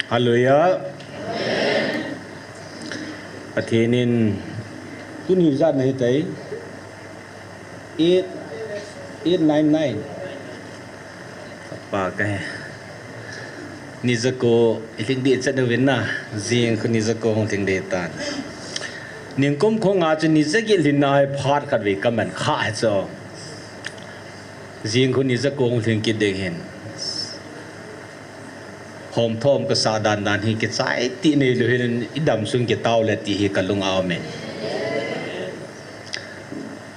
Hallelujah. Thì nên tu ni ra này thấy 899 apa cái ni zako iting di chat no na jing khu ni zako hong ting de tan ning kom kho nga chu ni zagi linai phat khat ve kaman kha cho jing khu ni zako hong ting ki de hen hom thom ka sa dan dan hi ke chai ti ne lo hin idam sung ke taw le ti hi ka lung aw me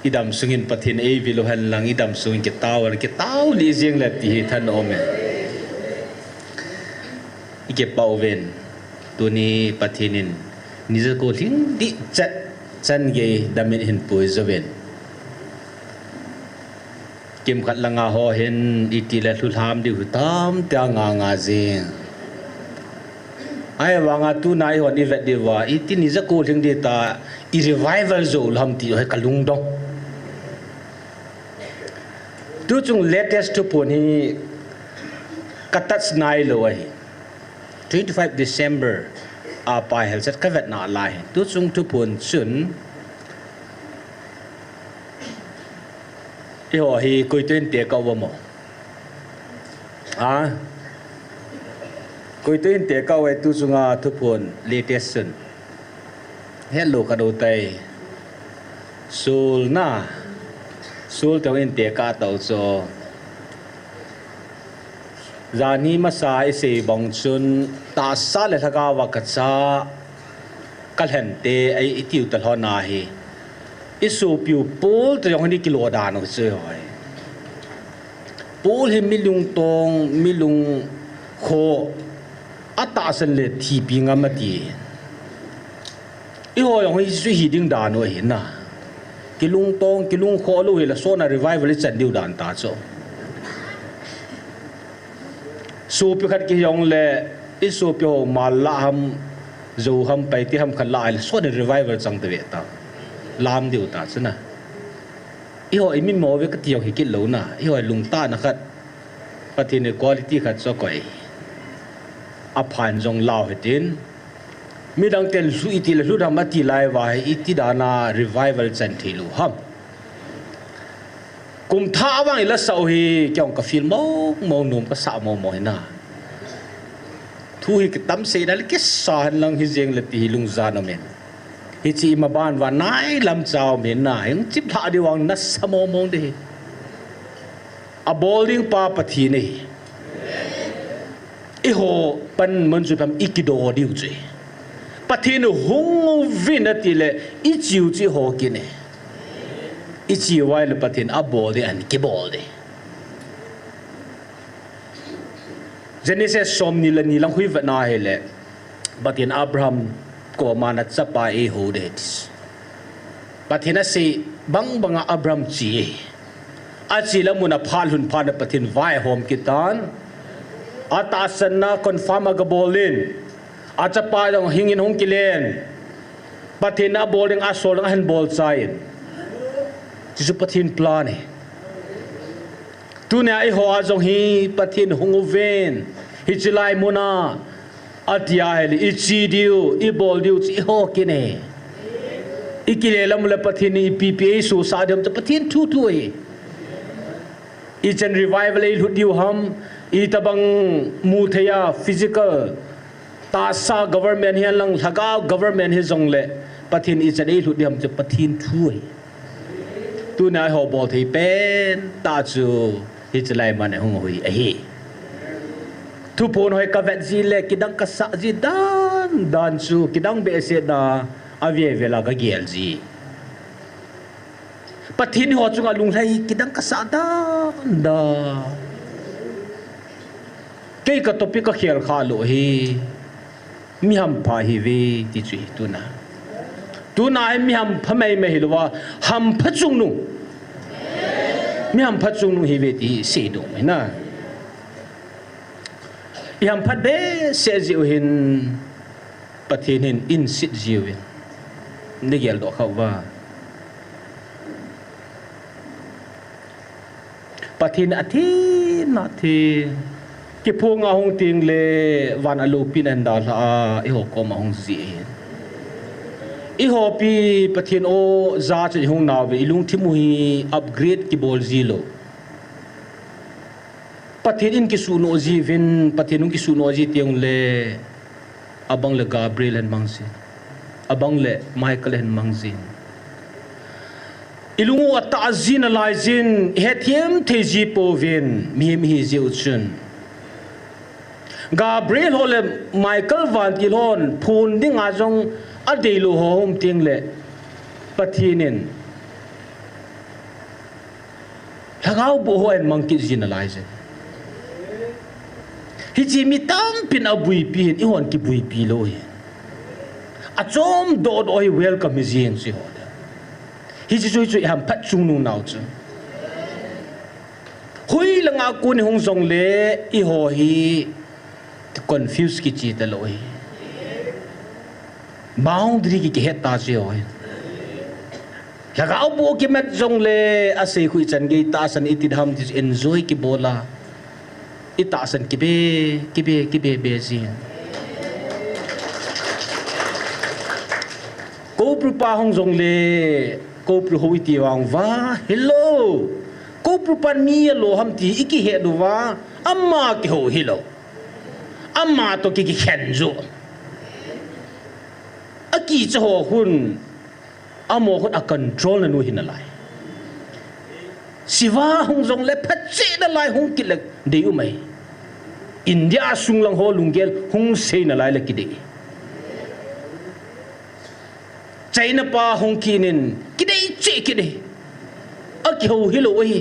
idam sungin pathin e vi lo han lang idam sung ke taw li jing le ti hi than o me ike pau ven tu ni pathinin ni za ko thing di chat chan ge damin hin pui zo ven kim khat langa ho hen iti la thu tham di hu tam ta nga jing ai wanga tu nai hon i vet di wa iti ni za ko thing di ta i revival zo lam ti he kalung dong tu chung latest to pon hi katats nai lo ai 25 December pa hel set ka vet na lai tu chung tu pon chun i ho hi koi ten te ka wa mo koi ten te ka we tu chunga tu pon latest sun hello ka do tai sul tao in te ka tao cho zani masa ise bong chun ta sa le thaka wa ka cha kalhen te ai itiu tal ho na hi isu piu pol to yong ni kilo da no che hoi pol hi milung tong milung kho ata san le thi pi ngamati i ho yong hi su hi ding da no hin na kilung tong kilung kho lu hi la so na revival chan diu dan ta cho su pi khat ki yong le isu pyo mala ham zo ham pai ti ham khala le so na revival chang te ve ta lam diu ta chuna i ho i mi mo ve ka ti hi ki lo na i ho lung ta na khat pathin quality khat so koi a phan jong lao hetin mi dang tel su iti le lu da ma ti lai wa iti da na revival chan thi lu ham kum tha wang ila sau hi kyong ka fil mo num ka sa mo na thu hi ki tam se dal ki sa lang hi jeng le ti lung za no men hi chi ma ban wa nai lam chao men na hing chip tha di wang na samo mong de a bowling pa pathi ni i ho pan mon su pam ikido diu che pathin hung vinati le i chiu chi ho ki ne i chi wai le pathin a bol de an ki bol de Genesis som ni la ni lang hui va na hele pathin Abraham ko mana chapa e ho de pathin a se banga Abraham chi a chi la muna phal hun pha na pathin vai hom ki tan ata sanna confirm ga bolin acha pa dong hingin hong kilen pathin a bowling a sol han ball chain chisu pathin plan he tu ne ai ho a jong hi pathin hong ven hi chilai mona atia heli i chi diu i ball diu chi ho kine ikile lam le pathin i ppa so sa dem to pathin thu thu he i chen revival e lu diu ham i tabang mu theya physical ta sa government hian lang thaka government hi zong le pathin i chadei lu diam che pathin thui tu na ho bol thei pen ta chu hi chlai man hong hui a hi thu pon hoi ka vet ji le kidang ka sa ji dan chu kidang be se da avie vela ka gel ji pathin ho chu nga lung lai kidang ka sa da ke ka topic ka khel kha lo hi mi ham pha hi ve ti chui tu na mi ham pha mai me hi lo wa ham pha chung nu mi ham pha chung nu hi ve ti se do na i ham pha de se ji hin pathin hin in sit ji wen นี่เกี่ยวกับเขาว่าปฏิณอาทิตย์นาทีกี่พวงอาหงติงเลวันอลูปินันดาลาอีหกก็มาหงสีอีหอปีปฏิณโอซาจะหงนาวอีลุงที่มุฮีอัปเกรดกี่บอลซีโลปฏิณอินกิสุโนจีวินปฏิณุกิสุโนจีเตียงเลอบังเลกาเบรียลมังซินอบังเลไมเคิลมังซินilungu at azin alaizin hetiem teji povin mi ziuchun Gabriel hole Michael van Tilhon phun ding ajong adelu hom tingle pathinin lagau bo en mangki zin alaizin hi ji mi tam pin abui pin I hon ki bui pi lo hi achom do do hi welcome zin si ho hi chi chui ham phat chung nu nau chu hui langa kun hong zong le I ho hi confuse ki chi ta lo hi boundary ki het ta chi ho hi laga bo ki met zong le ase khui chan ge ta san itid ham ti enjoy ki bola ita san ki be be ji ko pru pa hong zong le ko pru hoi ti wang wa hello ko pru pan mi lo ham ti iki he do wa amma ki ho hello amma to ki khen zo aki cho ho hun amo hun a control nu hin lai siwa hong zong le phat che da lai hong ki le de u mai india sung lang ho lungel hong sei na lai le ki de China pa hong kinin kidai che kidai akho hilo hi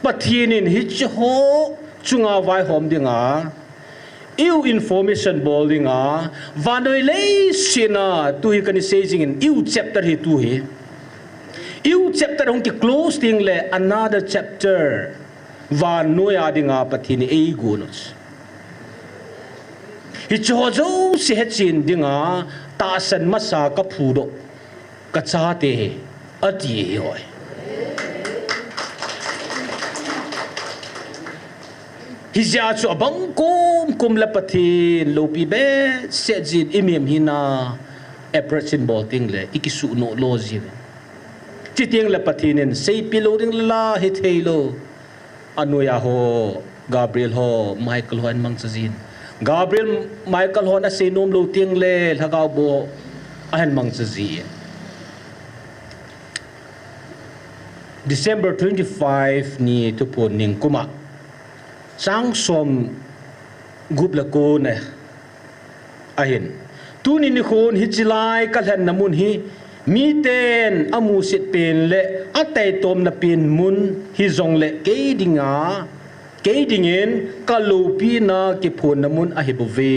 pathinin hi ho chunga vai hom dinga iu information bolinga vanoi le sina tu hi kan saying in iu chapter hi tu hi iu chapter hong ki close ding le another chapter van noya dinga pathini ei gunus hi cho zo si hetchin dinga ta san masa ka phudo ka cha te ati hoi hi ja chu abang kum la pathin lo pi be se jin imem hina approach in bolting le ikisu no lo ji chi tiang la pathinin sei pi lo ding la hi theilo anuya ho Gabriel ho Michael ho an mang chajin Gabriel Michael hona se nom lo tiang le lagao bo ahan mang chaji December 25 ni tu pon ning kuma sang som gup la ko ne ahin tu ni ni khon hi chilai kal han namun hi mi ten amu sit pen le atai tom na pin mun hi zong le ke dinga ke dingin kalupi na ki phun namun ahibove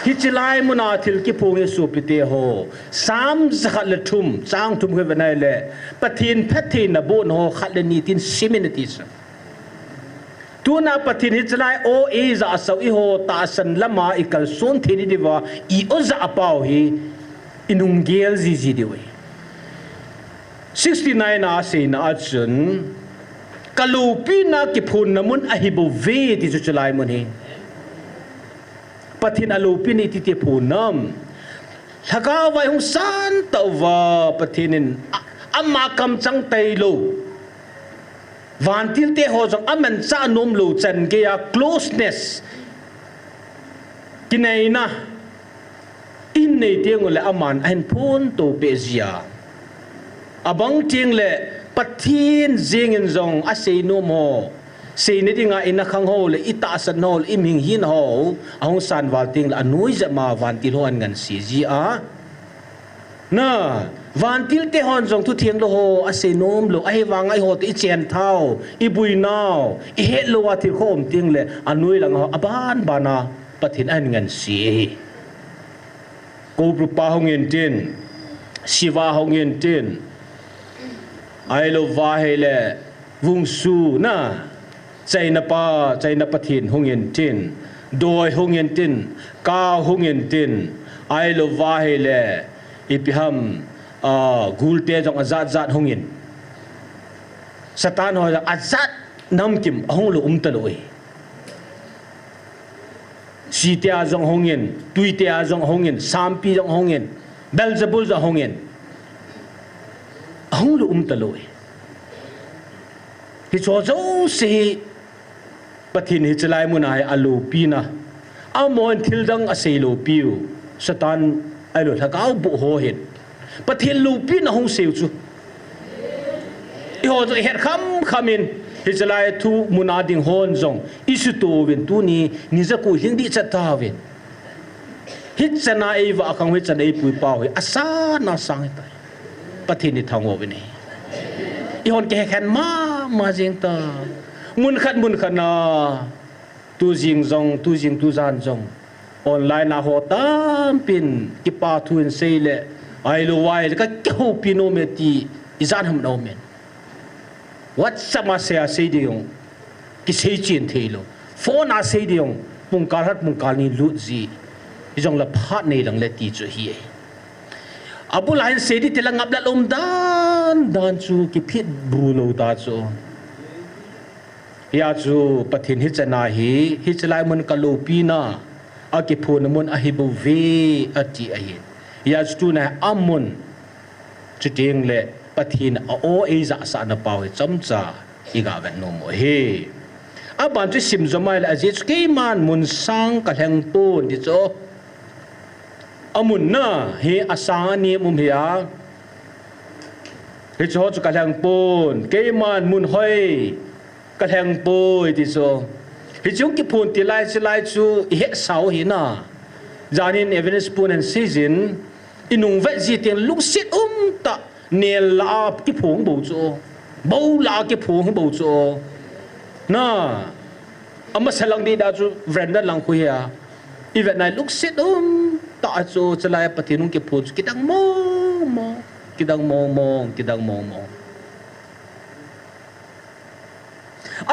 hichilai muna thil ki phunge supite ho sam zakhat le thum chang thum he banai le pathin phathin na bon ho khat le ni tin siminities tuna pathin hichilai o e za asau I ho ta san lama ikal son thini diwa I oza apau hi inungel ji diwe 69 a se na achun kalupi na ki phun namun ahibove ti chuchalai mun hi pathin alupi ni ti te phunam thaka vai hung san tawa pathinin amma kam chang tai lo vantil te ho jong aman cha nom lo chan ge ya closeness kinaina in nei tiang le aman an phun to pe zia abang tiang le pathin zingin zong asei no mo sei ne dinga ina khang ho le ita san no le iming hin ho ahong san wal ting la anui za ma van til hon ngan si ji a na van til te hon zong thu thiang lo ho asei nom lo ai wang ai ho te I chen thau I bui nau I het lo wa thil khom ting le anui lang ho aban bana pathin an ngan si ko pru pa hong en tin siwa hong en tin ai lo va hele vung su na China pathin hong en tin đôi hung yên tin cao hung yên tin ai lo vai le ipiham gulte jong azat zat hung yên Satan hỏi azat nam kim hung lo taloi si tia jong hung yên tui tia jong hung yên sampi jong hung yên Belzebul jong hung yên hung lo taloi hi cho zo si pathin hi chalai munai alu pina amon thil dang aselo piu Satan ai lo thakau bu ho het pathin lu pina hung seu chu i ho zo het khamin hi chalai thu munading hon jong isu to wen tu ni za ku hindi chata wen hit chana e wa khang he chana e pui pa he asa na sang ta pathin ni thango wen i hon ke khan ma jing ta mun khan na tu jing tu zan jong online na ho tam pin ki pa thuin sei le ai lo wai ka kho pino me ti izan ham no men what sama se diong ki sei chin thelo phone a sei diong pung kal ni lu ji izong la phat nei lang le ti chu hi abu lain sei di telang ngap la lom dan chu ki phit bru lo ta chu ya chu pathin hi chana hi chalai mun kalopina aki phone mun a hibu ve ati a hi ya chu na amun chiting le pathin a o e za sa na paw chamcha iga ven no mo he aban chu sim zomai la ji ke man mun sang ka leng pon di cho amun na he asang ni mum hia he cho chu ka leng pon ke man mun hoi ka leng poi ti so hi chung ki phun ti lai chu he sau hi na janin evidence pun and season inung vet ji tiang luk sit ta ne la ki phung bo chu bo la ki phung bo chu na amma salang di da chu vrenda lang khu ya even nai luk sit ta chu chalai pathinung ki phun kidang mo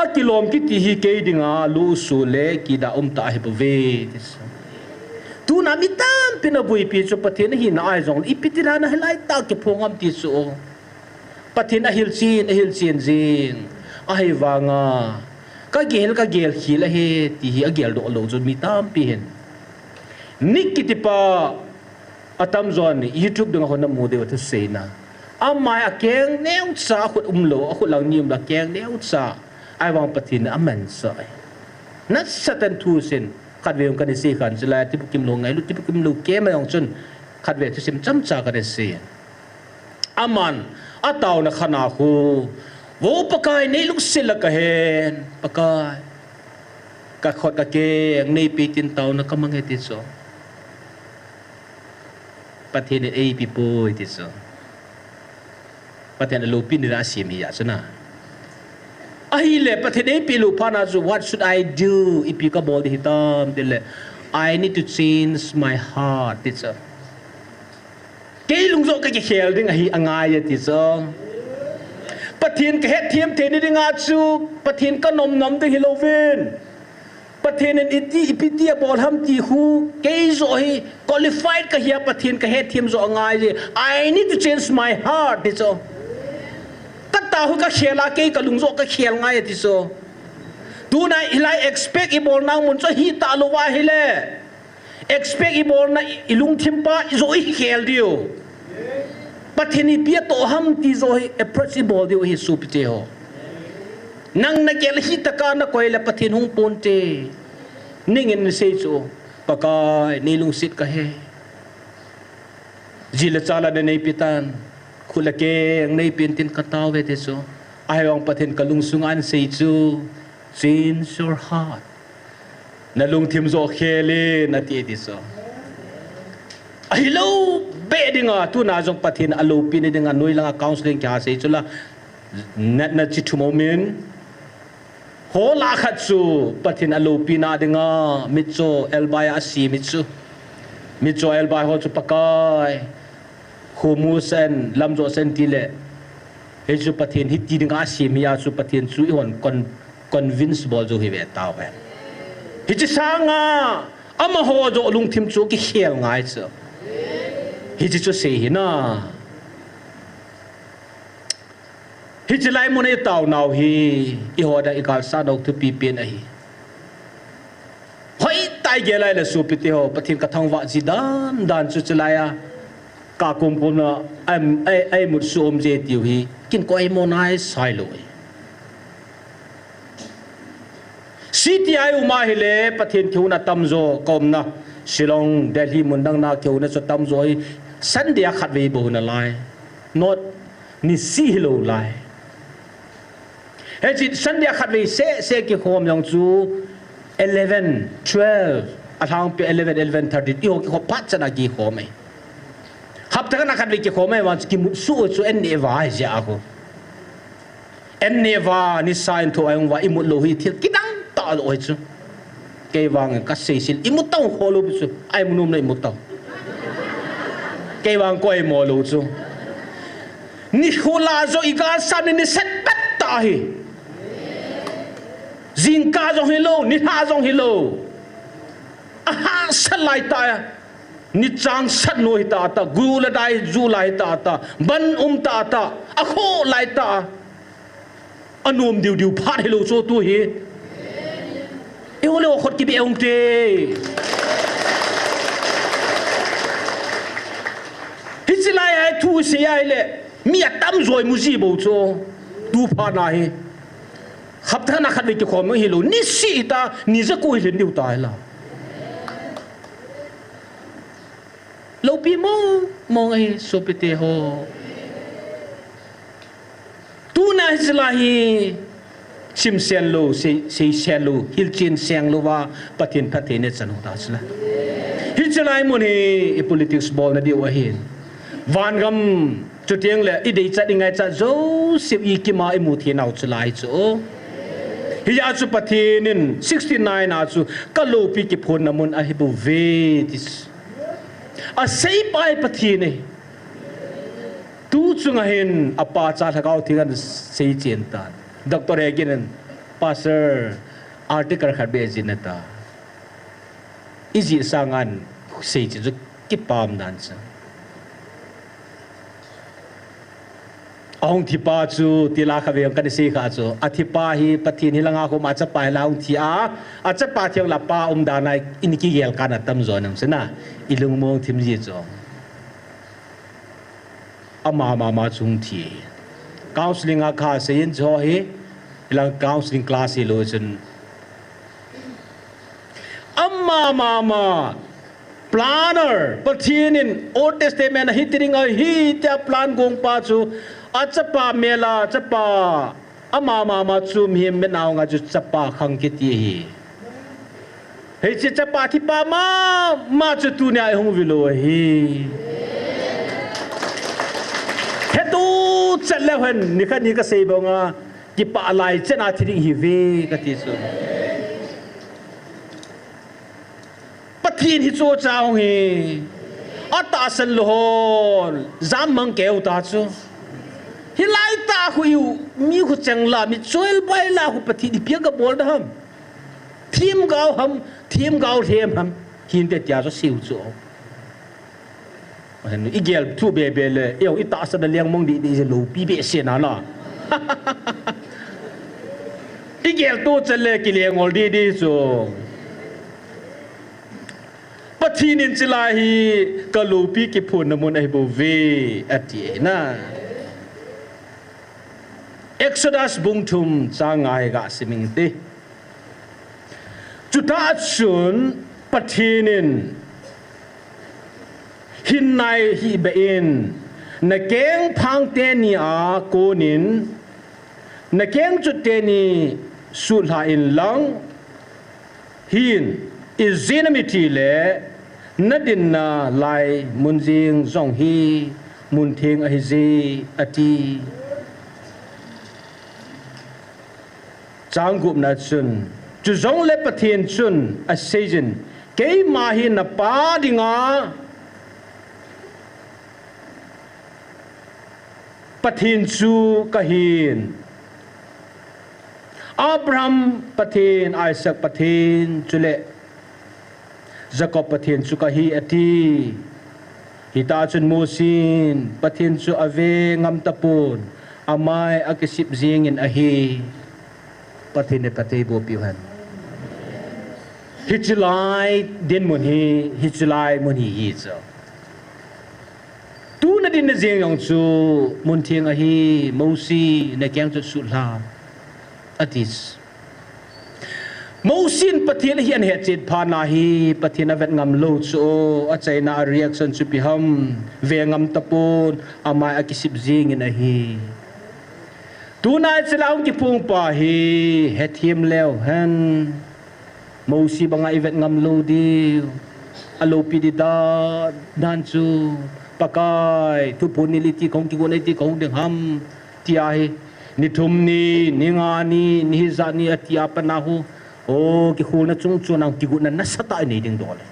a kilom ki ti hi ke dinga lu su le ki da ta hi bove tu na mi tam pina bui pi chu pathin hi na ai jong ipitira na helai ta ki phongam ti su pathin a hil chin jin a hi wanga ka gel khi la he ti hi a gel do lo chu mi tam pi hen nik ki ti pa atam zon YouTube ding ho na mu de wa se na amai a keng neu cha khut lo a khut lang nim la keng neu cha ai wang pathin aman sai nat satan thu sin khat ve kan se khan jela tipu kim lo ngai lu tipu kim lo ke ma yong chun khat ve thu sim cham cha ka de se aman ataw na khana khu wo pakai nei luk sil ka hen pakai ka khot ka ke nei pi tin taw na ka mangai ti so pathin e pi po ti so pathin lo pin ra sim hi ya chana ahile pathin pi lu pana zu what should I do if you ka bol hitam dile I need to change my heart it's a ke lungzo ka ke khel ding hi angai ti so pathin ka het thiam the ni ding a chu pathin ka nom de hilovin pathin en ipiti bol ham ti hu ke zo hi qualified ka hi pathin ka het thiam zo angai je I need to change my heart it's a ta hu ka khela ke ka lungzo ka khel ngai ti so tu na ilai expect ibol nang mun cho hi ta lo wa hile expect ibol na ilung thimpa zo hi khel dio pathini pia to ham ti zo hi approach ibol dio hi supte ho nang na kel hi ta ka na koi la pathin hung ponte ningen se cho pakai ni lung sit ka he jila chala de nei pitan khula ke nei pin tin ka taw ve te so ai wang pathin ka lung sungan sei chu change your heart na lung thim zo khele na ti so ai lo be dinga tu na jong pathin alo pin dinga noi langa counseling kya sei chula net na chi thu moment ho la khat chu pathin alo pina dinga mitcho elbaya asi mitcho elbaya ho chu pakai humusen lamzo sen tile heju pathin hiti dinga simia su pathin su hon convince bol jo hi ve taw hi chi sanga ama ho zo lung thim chu ki khel ngai chu hi chi chu se hi na hi chi lai mun ai tau nau hi I ho da ikal sa dok thu pi pen a hi hoi tai ge lai la su pi te ho pathin ka thang wa ji dan chu chlai a ka kum kum na ai mut su om je tiu hi kin ko ai mo nai sai loi CTI uma hile pathin thiuna tamzo komna Shillong Delhi mundang na khiuna so tamzo hi sandia khat ve bo na lai not ni si hilo lai he chi sandia khat ve se ki khom yong chu 11 12 athang pe 11 13 yo ki kho pat chana ki khom ai hap ta na khat ve ki khom ai wan ki mu su chu en ne wa ja ko en ne wa ni sign to ai wa imut lo hi thil kidang ta lo chu ke wang ka se sil imut tau kholo bu chu ai munum nei imut tau ke wang ko ai mo lo chu ni khula zo iga san ni set bat ta hi zin ka zo hilo ni ha zo hilo aha salai ta ni chang sat no hi ta ta gu la dai zu lai ta ta ban ta ta akho lai ta anum diu diu phat hilo so tu hi yêu khot ki be ong te hi silai ai thu se ai le mi atam zoi mu ji bo cho tu pha na hi khap tha na khat ve ki khom hi lo ni si ta ni za ko hi liu tai la lo pi mo mong ai so pe te ho tu na silai hi sim sen lo se sen lo hil chin seng lo wa pathin pathin ne chan ta chla hi chalai mun hi politics ball na di wa hin van gam chu tiang le I dei cha dingai cha zo sip I ki ma I mu thi nau chlai chu hi ya chu pathin in 69 a chu ka lo pi ki phon na mun a hi bu ve tis a sei pai pathin ne tu chunga hin apa cha thakau thigan sei chen ta Dr. Egin pastor article khat be jinata izi sangan sei chu ki pam dan cha ong thi pa chu tila kha ve kan sei kha chu athi pa hi pathin hi langa ko ma cha pai la ong thi a cha pa thiang la pa da nai in ki gel kana tam zo nam sena ilung mong thim ji chu ama chung thi counseling a kha se in cho hi ilang counseling class hi lo chen amma planner pathin in old testament hi tiring a hi ta plan gong pa chu achapa mela chapa amma chu mi me naw nga chu chapa khang ki ti hi he chi chapa thi pa ma chu tu ne ai hong vilo hi he tu chala han ni kha ni ka sei bo nga ki pa lai chena thiring hi ve ka ti su pathin hi cho chao hi ata san lo zam mang keu ta chu hi lai ta hu yu mi khu chang la mi choil bai la hu pathi di pia ka bol da ham thim gao them ham hin te tia so siu chu anh igel thu be le yo ita sa da liang mong di lo pi be se na la igel to chale ki liang ol di so pathin in chila hi ka lo pi ki phun na mun ai bo ve ati na Exodus bung thum changai ga siming te chuta chun pathinin hin nai hi be in na keng phang te ni a konin na keng chu te ni su la in lang hin is zenamiti le nadin na lai munjing zong hi mun theng a hi ji ati chang gup na chun chu zong le pathin chun a season ke ma hi na pa dinga pathin chu kahin Abraham pathin Isaac pathin chule Jacob pathin chukahi ati hita chun musin pathin chu ave ngam tapun amai akisip zingin ahi pathin ne patay bo piuhan hichilai din mun hi hichilai mun hi cho tu na din na zing yong chu mun thiang ahi mosi na kyang chu su la atis mosin pathin hi an he chit phana hi pathin avet ngam lo chu achai na reaction chu pi ham ve ngam tapun amai akisip zingin ahi tu na chilaung ki pung pa hi het him leo han mosi banga event ngam lo di alo pi di da dan chu pakai tu puniliti kong ki gonai ti kong ding ham ti ai ni thum ni nga ni za ni atia panahu o ki khul na chung chu nang ki gu na sata ni ding dole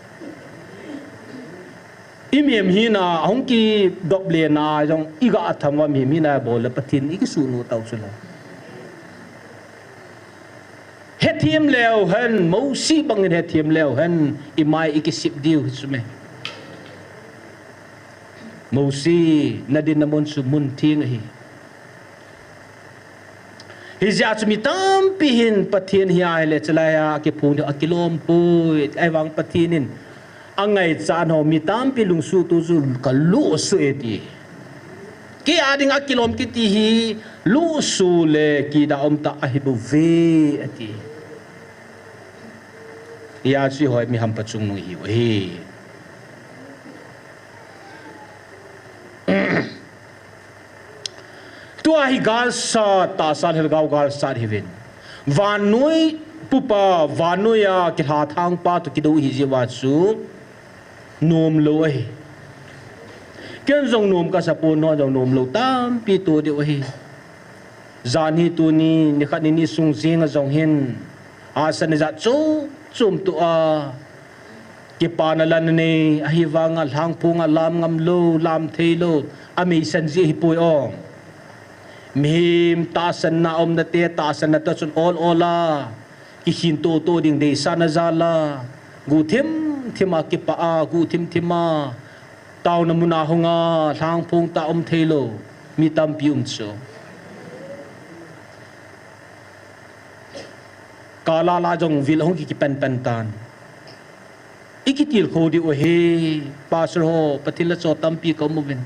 imem hi na hong ki doble na jong iga athamwa mi na bol pathin iki su nu tau chula hetiam leo han mosi bangin hetiam leo han imai ikisip diu sume mosi nadin namon sumun ting hi hizya chumi tam pihin pathin hi ai le chalaya ki phung de akilom pui ai wang pathinin angai chan ho mi tam pi lung su tu zu ka lu su eti ki ading akilom ki ti hi lu su le ki da om ta hi bu ve ati ya chi hoi mi ham pachung nu hi we tua hi gal sa ta sal hel gau gal sa hivin vanui pupa vanuya ki ha thang pa tu ki do hi ji wa chu nom lo ai ken jong nom ka sa po no jong nom lo tam pi tu de hi zani tu ni khat ni sung jing jong hin asan za chu chum tu a ki panalan ni ahi wanga hang punga lam ngam lo lam thelo ami san ji hi pui ong mim ta san na om na te ta san na ta chun all ola ki hin to ding de sana zala gu thima ki pa a gu thima tau na muna hunga hang pung ta om thelo mi tam pi cho kala la jong vil hong ki pen tan ikitil khodi o he pastor ho patila cho tampi ko movin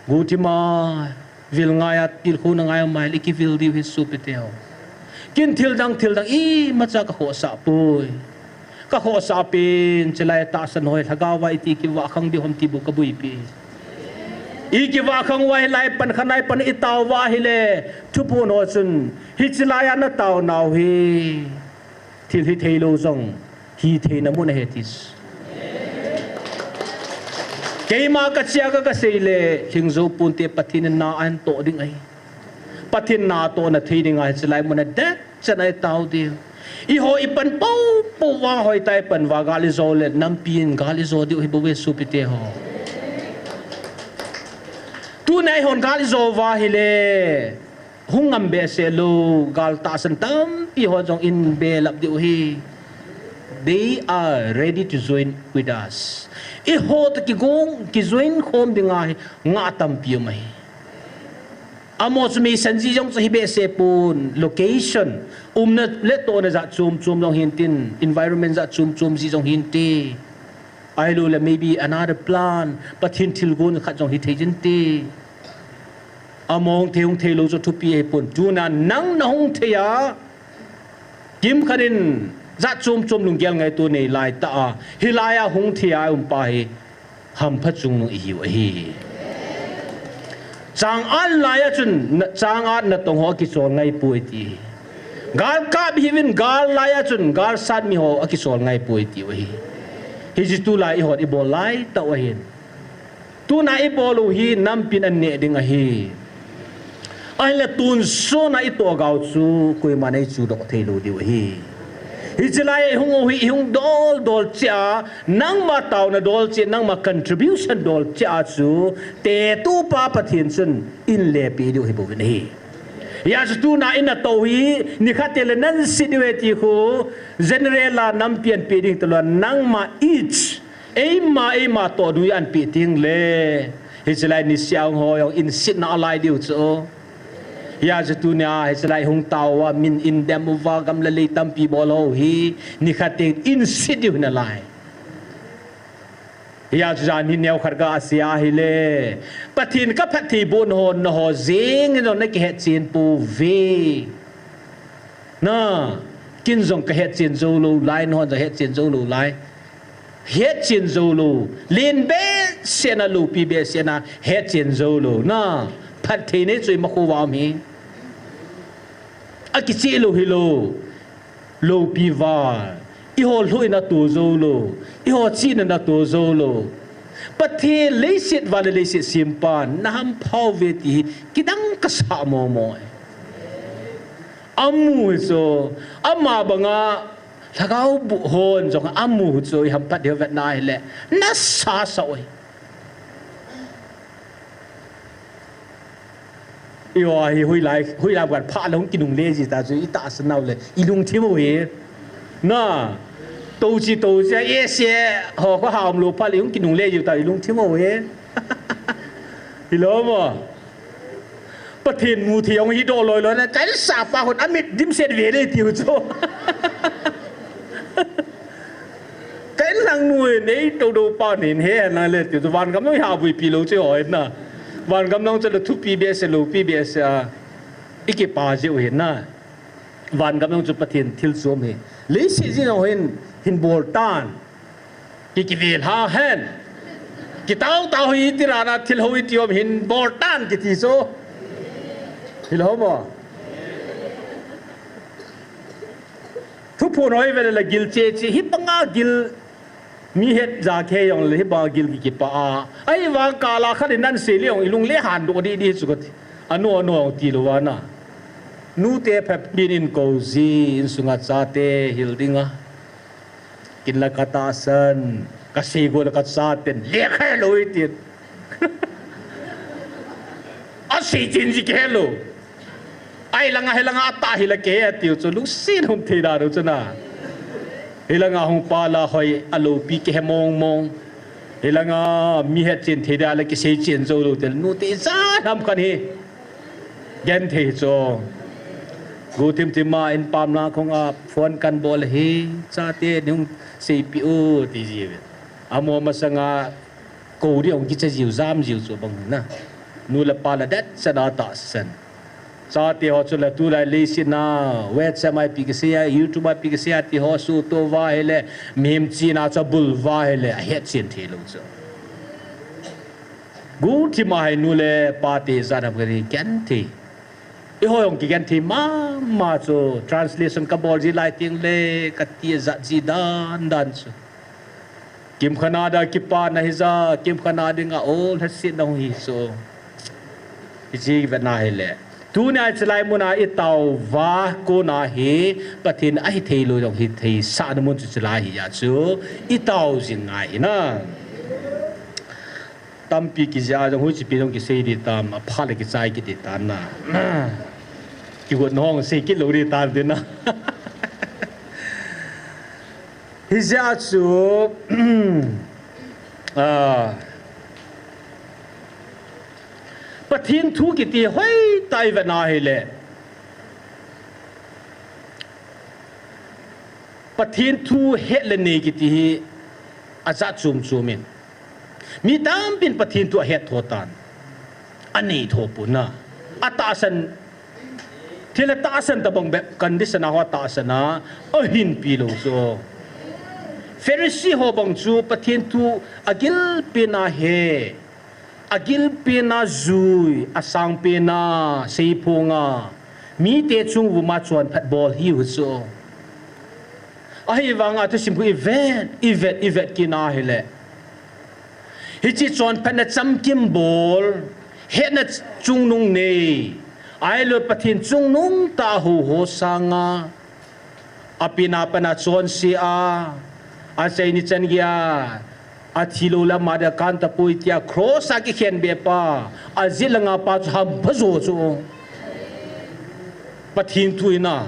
gutima vil ngaya til khuna ngaya mai iki vil di his supeteo kin thil dang i macha ka ho sa pui ka ho sa pin chelai ta san hoi thagawa iti ki wa khang di hom ti bu ka bui pi iki wa khang wai lai pan khanai pan itaw wa hile thupu no chun hi chilaya na taw naw hi thil hi theilo zong hi the na mun hetis keima ka chia ka seile hingzo punte pathin na an to ding ai pathin na to na thei ding ai chilai mun da chanai taw di i ho ipan po wa hoi tai pan wa gali zo le nam pin gali zo di hi bo we supite ho tu nai hon gali zo wa hi le hungam be se lo gal ta san tam pi ho jong in be lap di hi they are ready to join with us I hot ki gong ki join khom dingai nga tam pi mai amos mi sanji jong hi be se pun location na le to na za chum jong hintin environment za chum ji jong hinti ai lo le maybe another plan pathin thil gon kha jong hi thejin ti among theung thelo zo thu pi pun tu na nang na hong theya kim kharin za chum lung gyal ngai tu nei lai ta hilaya hung thia pa hi ham pha chung nu hi hi chang an laya chun chang an na tong ho ki chol ngai pui ti gal ka bi win gal laya chun gal sat mi ho ki chol ngai pui ti hi ji tu lai hot i bol lai ta wa hin tu na i bolu hi nam pin an ne ding a hi ai la tun so na i to gao chu koi manai chu do thelo di hi hijilai hung dol cha nang ma taw na dol che nang ma contribution dol cha chu te tu pa pathin chun in le pi du hi bo ni ya tu na ina to hi ni khatel nan situation khu general nam pian pi ding to nang ma each ma to du an pi ting le hi chlai ni siang ho yong in sit na alai diu cho ya tu nya hi chlai hung tawa min in dem wa gam la le tam pi bol ho hi ni khatel in sit diu na lai ya jani neo kharga asia hile pathin ka phathi bon hon no ho jing no na ke het chin pu ve na kin jong ka het chin zo lo lai no ja het chin zo lo lai het chin zo lo lin be sena lu pi be sena het chin zo lo na phathi ne chui ma khu wa mi akichi lo hilo lo pi wa i ho lui na tu zo lo i ho chi na tu zo lo pathe leisit wa leisit simpan nam phau ve ti kidang ka sa mo mo amu so ama banga thagau bu hon jong amu so ham pat de vet nai le na sa sa oi i wa hi hui lai gan pha long kinung le ji ta so i ta sanau le i lung thi mo he na tu chi ye xe họ có hàm lụp pa liung kinung le yu ta lung thi mo he hi lo mo pathin mu thi ông hi do loi loi na cái sa pa hot amit dim set ve le tiu cho cái lang nuôi nei do pa nin he na le tiu van kam noi ha bui pi lo che hoi na van kam nong che lu thu pi be se lu pi be se iki pa je u hin na van kam nong chu pathin thil som he le si ji no hin bol tan ki vil ha hen ki tao hi tirana thil hoi tiom hin bol tan ki ti so hil ho mo thu phu noi ve la gil che chi hi panga gil mi het za khe yong le hi ba gil ki pa ai wa ka la kha nan se le yong ilung le han do di su ko anu ti lo wa na nu te phap bin in ko zi in sunga cha te hildinga kin la kata san kasi go la kat sa ten le khe loi ti a si jin ji ke lo ai langa helanga ata hila ke ti chu lu sin hum the da ro chana helanga hung pa la hoi alo pi ke mong helanga mi het chin the da la ke se chin zo lo tel nu te za nam kan he gen the cho gu tim ma in pam na khong a phone kan bol hi cha te nhung CPU ti ji amo masanga ko ri ong ki cha jiu zam jiu cho bang na nu la pa la dat sa da ta san cha te ho chu la tu la le si na wet sa mai pi ke sia YouTube pi ke sia ti ho su to wa hele mem chi na cha bul wa hele a het chin the lo cho gu ti mai nu le pa te za na gari kan thi i ho yong ki gan thi ma cho translation ka bol ji lai ting le ka ti za ji dan chu kim khana da ki pa na hi za kim khana ding a ol ha sit na hi so ji ve na hele tu na chlai mu na i tau wa ko na he pathin ai thei lo jong hi thei sa na mun chu chlai hi ya chu i tau jin ngai na tam pi ki ja jong hu chi pi jong ki sei di tam a pha le ki chai ki di tan na ki go nong sei ki lo di tan din na hi ja chu pathin thu ki ti hoi tai va na hi le pathin thu het le ne ki ti aza chum mi tam pin pathin tu het thotan ani tho puna ata san thila ta san ta bang condition a ho ta sana a hin pi lo so Pharisee ho bang chu pathin tu agil pina he agil pina zui asang pina seipunga mi te chung wu ma chuan phat bol hi hu so ai wanga tu simpu event kina hele hi chi chuan phat na cham kim bol he na chung nung ne ai lo pathin chung nung ta ho sanga apina pana chuan si a sei ni chan gia a thilo la ma da kan ta pui tia cross a ki khen be pa a zilanga pa ham bhazo chu bắt thiên thui na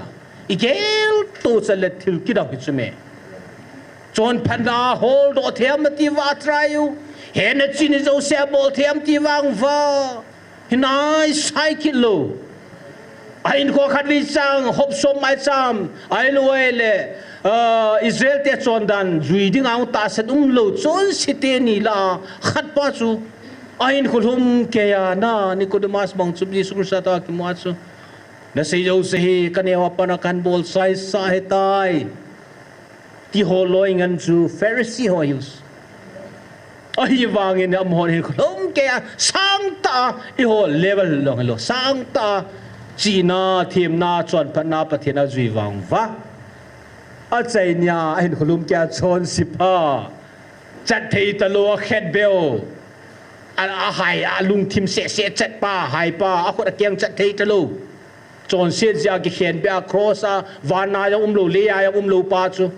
igel tu sẽ lệ thil kí đọc chứ mẹ chọn pan na hold đó thêm mà ti va trial hẹn là chín dấu xe bol thêm ti vang va hinai sai kilo anh có khát vi sang hộp sôm mai sam anh nuôi lệ Israel te chọn đàn duy đi ngang ta sẽ lâu chọn city ni là khát bao chu anh có hôm kia na Nicodemus bang chụp đi xuống sa ta kim chu na say dấu say cái này hoa pana kan bol sai sai tai ti holoi ngan chu Pharisee hoyus ai wangin am hon hin khom kia sang ta i ho level long lo sang ta China thiêm na chọn phát na phát thiên na duy vang va ở đây nhà anh khulum kia chọn sipa chặt thấy ta lo khét bèo hai lung thiêm sẽ chặt pa hai pa à có kiêng chặt thấy ta lo chọn sẽ ra cái khen bèo cross à van na yang lo le ya yang lo pa chu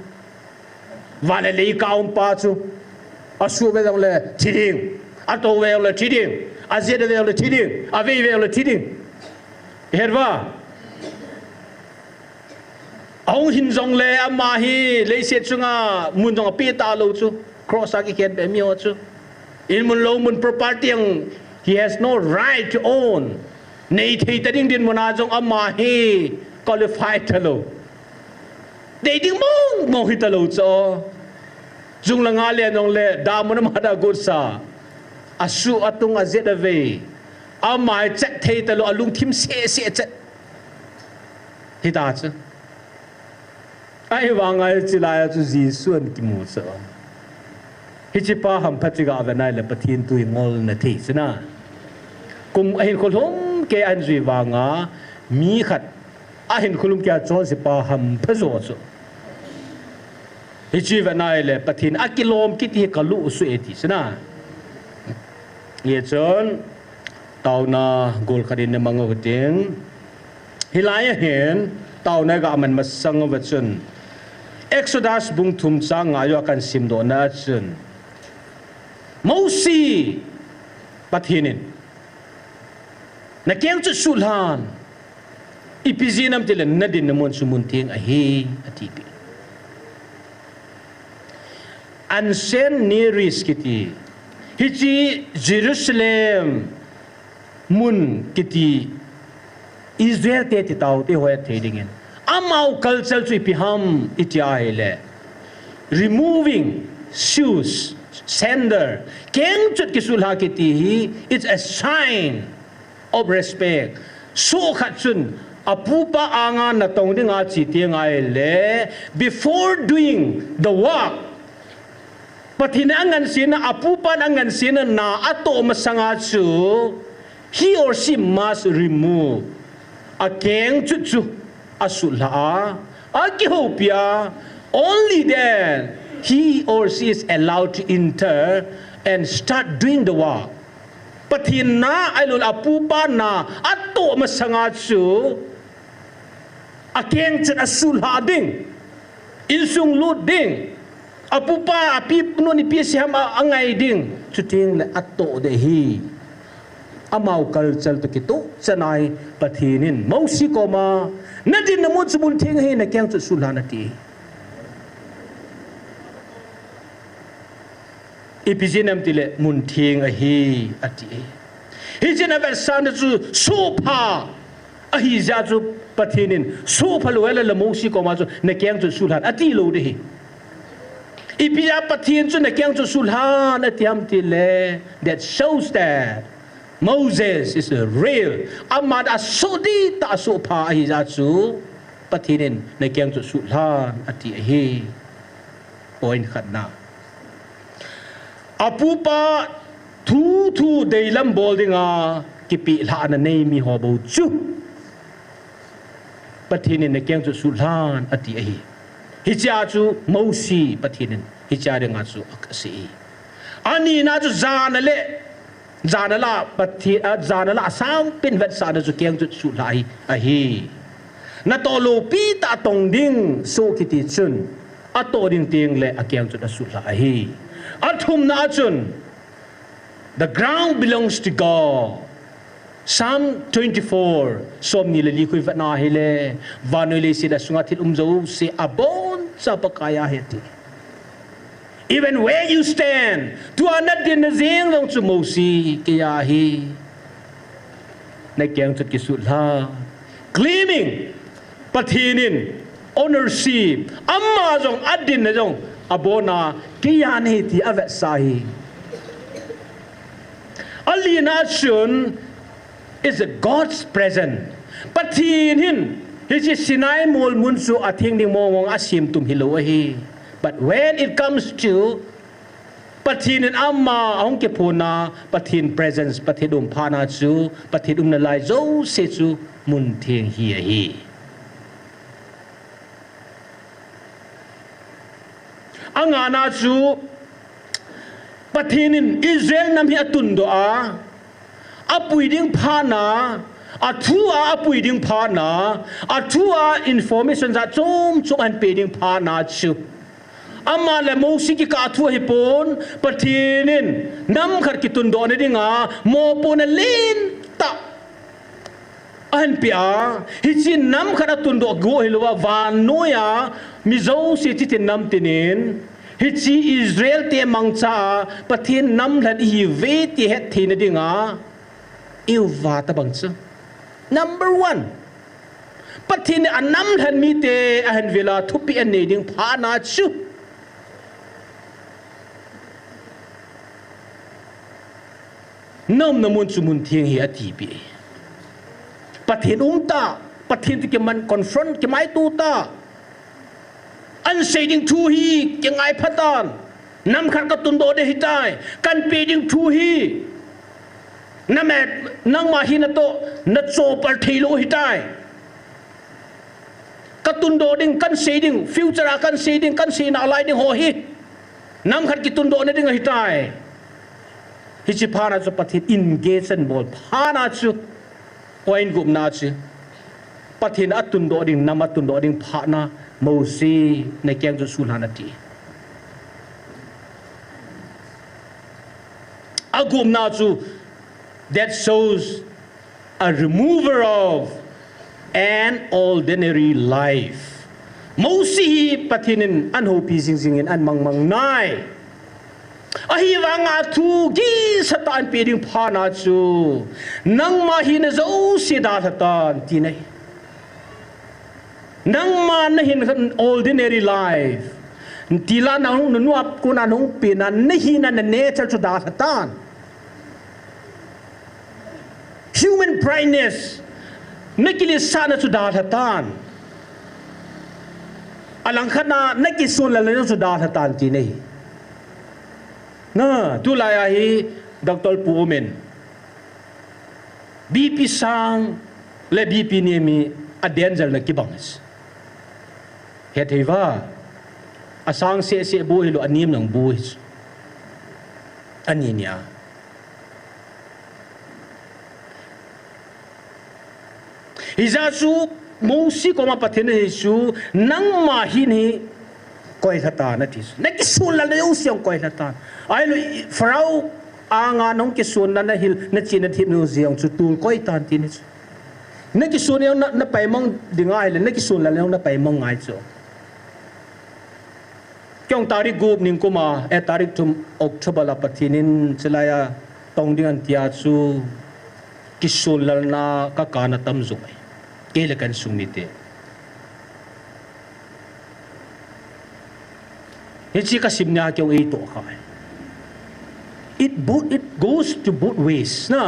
van le cao pa chu à su về là thi điên à to về là thi điên à dễ về là thi điên à về là thi điên hiện va ông hình dòng lệ ama hi lấy xét chung à muốn dòng pi ta lâu chu cross cái khen bé miêu chu in muốn lâu muốn property he has no right to own nei thấy ta đinh điên muốn à dòng ama hi qualified ta lâu để đinh mong hi ta lâu cho chung là ngã liền dòng lệ đa muốn mà đã gột sa asu atung azet về ama chắc thấy ta lâu lung thím sẽ chắc thì ta chứ ai vang ai chỉ là chú gì xuân kim mù sợ hi chỉ pa ham phát cái về này là bắt thiên tui ngol na thi chứ na cùng ai khol hom ke anh duy vang á mi khát ai khulum kia cho si pa ham phát rồi chứ hi chỉ về này là bắt thiên akilom kít hi kalu suy thì chứ na nghe chọn tàu na gol khadin na mango tiếng hi lai hiện tàu này gặp mình mà sang vật chân Exodus bung thum sang ayo kan sim do na chun Moses pathinin na keng chu sulhan ipizinam tilen nadin namon sumun tieng ahi atipi an sen neris kiti hichi Jerusalem mun kiti Israel te ti tau te hoya thedingen amau culture chu piham itiaile removing shoes sender keng chut ki sulha ki ti hi it's a sign of respect so khatchun apupa anga na tongdinga chi tiangai le before doing the work pathina angan sina apupa angan sina na ato masanga chu he or she must remove a keng chu asulha akihopia only then he or she is allowed to enter and start doing the work pathina ailul apupa na ato masanga chu akeng chat asulha ding insung lut ding apupa api no ni pi siam angai ding chuting le ato de hi amau culture to kitu chanai pathinin mausi koma nadin namut subul thing hi na kyang chu sulhana ti ipizinam tile mun thing a hi ati hi jena ver san chu sopa a hi ja chu pathinin sopa loela la mausi koma chu na kyang chu sulhan ati lo de hi ipia pathin chu na kyang chu sulhan atiam tile that shows that Moses is a real amad asodi ta sopa hi za chu pathinin na kyang chu sulhan ati hi point khatna apupa thu deilam boldinga kipi la na nei mi hobo chu pathinin na kyang chu sulhan ati hi hi cha chu mosi pathinin hi cha denga chu akasi ani na chu zanala pathi zanala sang pin vet sa da chu kyang chu sulai a hi na to lo pi ta tong ding so kiti chun a to ding ting le a kyang chu da sulai hi athum na chun the ground belongs to God Psalm 24 som ni le likui vatna hele vanule si da sunga thil umzo se abon sa pakaya heti. Even where you stand, tu anat din zeng long chu mo si kaya hi. Na kyang chut kisut la claiming pathinin ownership amma jong adin na jong abona kaya ni ti avet sahi. Alienation is a God's present. Pathinin hiji sinai mol munsu athing ding mong asim tum hilohi. But when it comes to pathinin amma ong ke puna pathin presence pathidum phana chu pathidum na lai zo se chu mun thing hi. Angana chu pathinin Israel nam hi atun do a apuiding phana athua apuiding phana athua information za chom an peding phana chu amma le mosi ki ka thua hi pon pathinin nam khar ki tun do ne dinga mo pon lin ta an pia hi chin nam khar tun do go hilwa van noya mi zo si ti nam tinin hi chi Israel te mangcha pathin nam lan hi ve ti het thi ne dinga yêu va ta bang chu. Number 1 pathin anam lan mi te ahan vela thupi an ne ding phana chu. Nam namun sumun thiang hi ati bi pathin ta pathin ti ke man confront ke mai tu ta an saying thu hi ke ngai phatan nam khat ka tun do de hitai kan peding thu hi namet nang ma hi na to na cho par thilo hitai ka tun do ding kan saying future kan saying kan si na lai ding ho hi nam khat ki tun do ne ding hitai hichi phana chu pathin engage and bol phana chu point gum na chu pathin atun do ding nam atun do ding phana mosi na kyang chu sulhanati agum na chu that shows a remover of an ordinary life mosi pathinin anho pi sing an mang nai ahi wanga thu gi satan peding phana chu nang ma hin zo sida thatan ti nei nang ma na hin ordinary life tila nang nuap kuna nong pina nahi na nature chu da thatan human brightness nakili sana chu da thatan alang khana nakisun la chu da thatan ti nei na tu la hi Dr. Puomen BP sang le BP ni mi a danger na kibangas hethewa asang se bo hilo anim nang bo aninya hizasu mosi ko ma pathene hisu nang ma hini koi thata na tis na ki sun la le usiang koi thata ai lo farau anga nong ki sun na hil na chin na thip no ziang chu tul koi tan tin na ki sun na pai mong dingai le na ki sun la le na pai mong ngai chu kyong tarik gup ning kuma e tarik tum October la pathinin chelaya tong ding an tia chu ki sun la na ka kana tam zoi ke le kan sumite hichi ka simnya kyong ito ka it goes to both ways na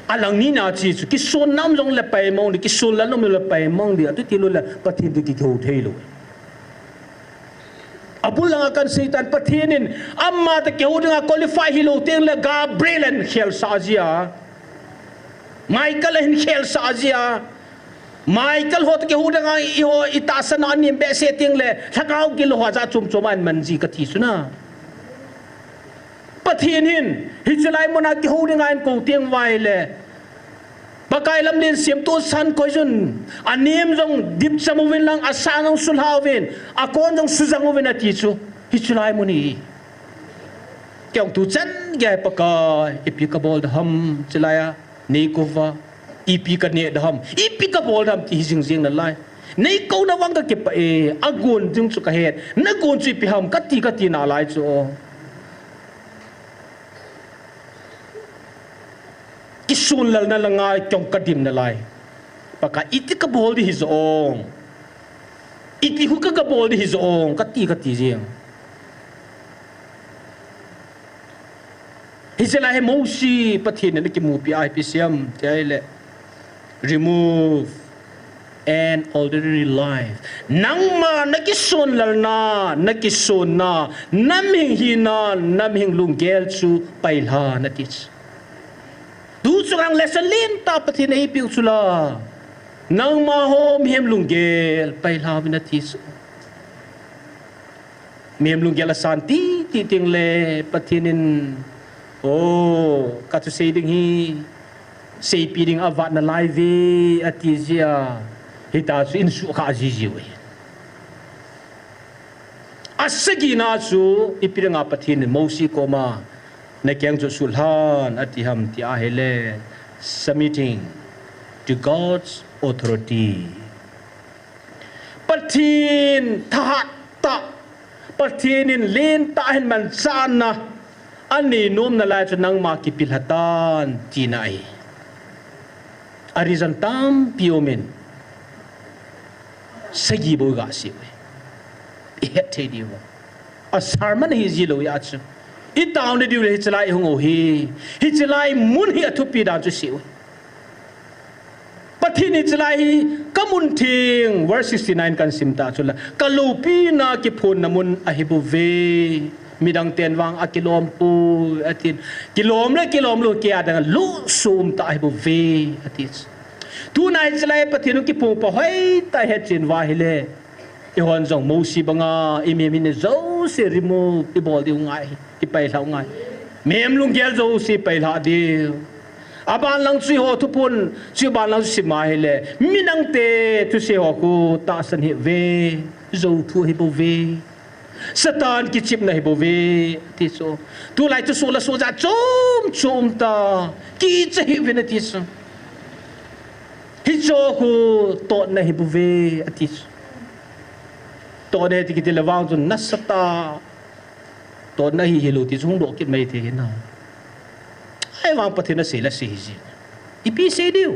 alang ni na chi chu ki son nam jong le pai mong ki son la nom le pai mong di atu ti lo la pathin du ki ho thei lo abulang akan setan pathinin amma ta ke hodinga qualify hilo teng le Gabriel and khel sajia Michael and khel sajia Michael hot ke hodinga iho itasana anim be setting le thakau ki lo haja chum choman manji ka thi suna pathinin hichlai mona ki hodinga en ko teng wai le pakai lam len siam to san ko jun anem jong dip samovin lang asang sulhawin akon jong suzangovin ati chu hichlai moni kyong tu chan ge pakai ipikabol ham chlaya nei kova ipi ka ne dam ipi ka bol dam ti jing jing na lai nei ko na wang ka ke pa e agon jing chu ka het na gon chu pi ham ka ti na lai chu ki sun lal na langai kyong ka dim na lai paka iti ka bol di his ong iti hu ka bol di his ong ka ti jing Hisela he mosi pathin na ki mu pi IPCM taile remove an ordinary life nangma nakison lalna nakison na naming hina naming lunggel chu pailha natis du surang lesson lin ta pathin ei piu sula nangma hom hem lunggel pailha natis mem lunggel santi ti ting le pathinin oh, katu saying he say piring avat na live atizia hita su insu ka jijiwe asagi na su ipirang apathin mosi koma na kyang ju sulhan atiham ti ahele submitting to God's authority pathin tahata pathinin len ta hen man sana ani nom na lai nang ma ki pilhatan tinai arizan tam piomen sagi bo ga si we het te diwa a sarman hi zilo ya chu I taun de diu le chlai hung o hi chlai mun hi athu pi dan chu si we pathini chlai hi kamun thing verse 69 kan simta chula kalupi na ki phun namun a hi bu ve midang ten wang a kilom pu atin kilom lu kia dang lu sum ta bu ve atis tu nai chlai pathin ki pu pa hoi ta he chin wa hile I hon jong mo si banga I me ne zo se remove I bol di ngai I pai lau ngai mem lung gel zo si pai la di aban lang chui ho tu pun chui ban lang si ma hile minang te tu se ho ku ta san he ve zo tu he bo ve Satan ki chip na hibo ve ti so tu lai tu so la so za chum ta ki che hi ve na ti so hi cho ku to na hibo ve ati to ne ti ki te lawang tu nasata to na hi hilu ti chung do kit mai the na ai wang pathina se la se ji ipi se diu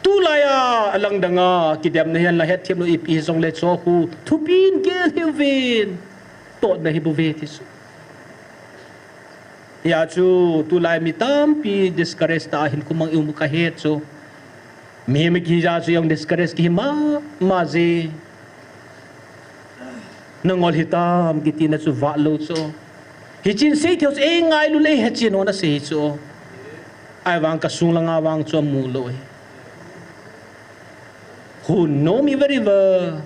tu laya alang danga kidam na hian la het thiam no ipi zong le cho ku thupin gel hevin to na hibu vetis ya chu tu lai mi tam pi discourage ta hin kumang um ka het so me ki ja chu yang discourage ki ma je nangol hitam kitina chu va lo so hi chin sei theos e ngai lu le het chin ona se so ai wang ka sung langa wang chu mu lo who know me very well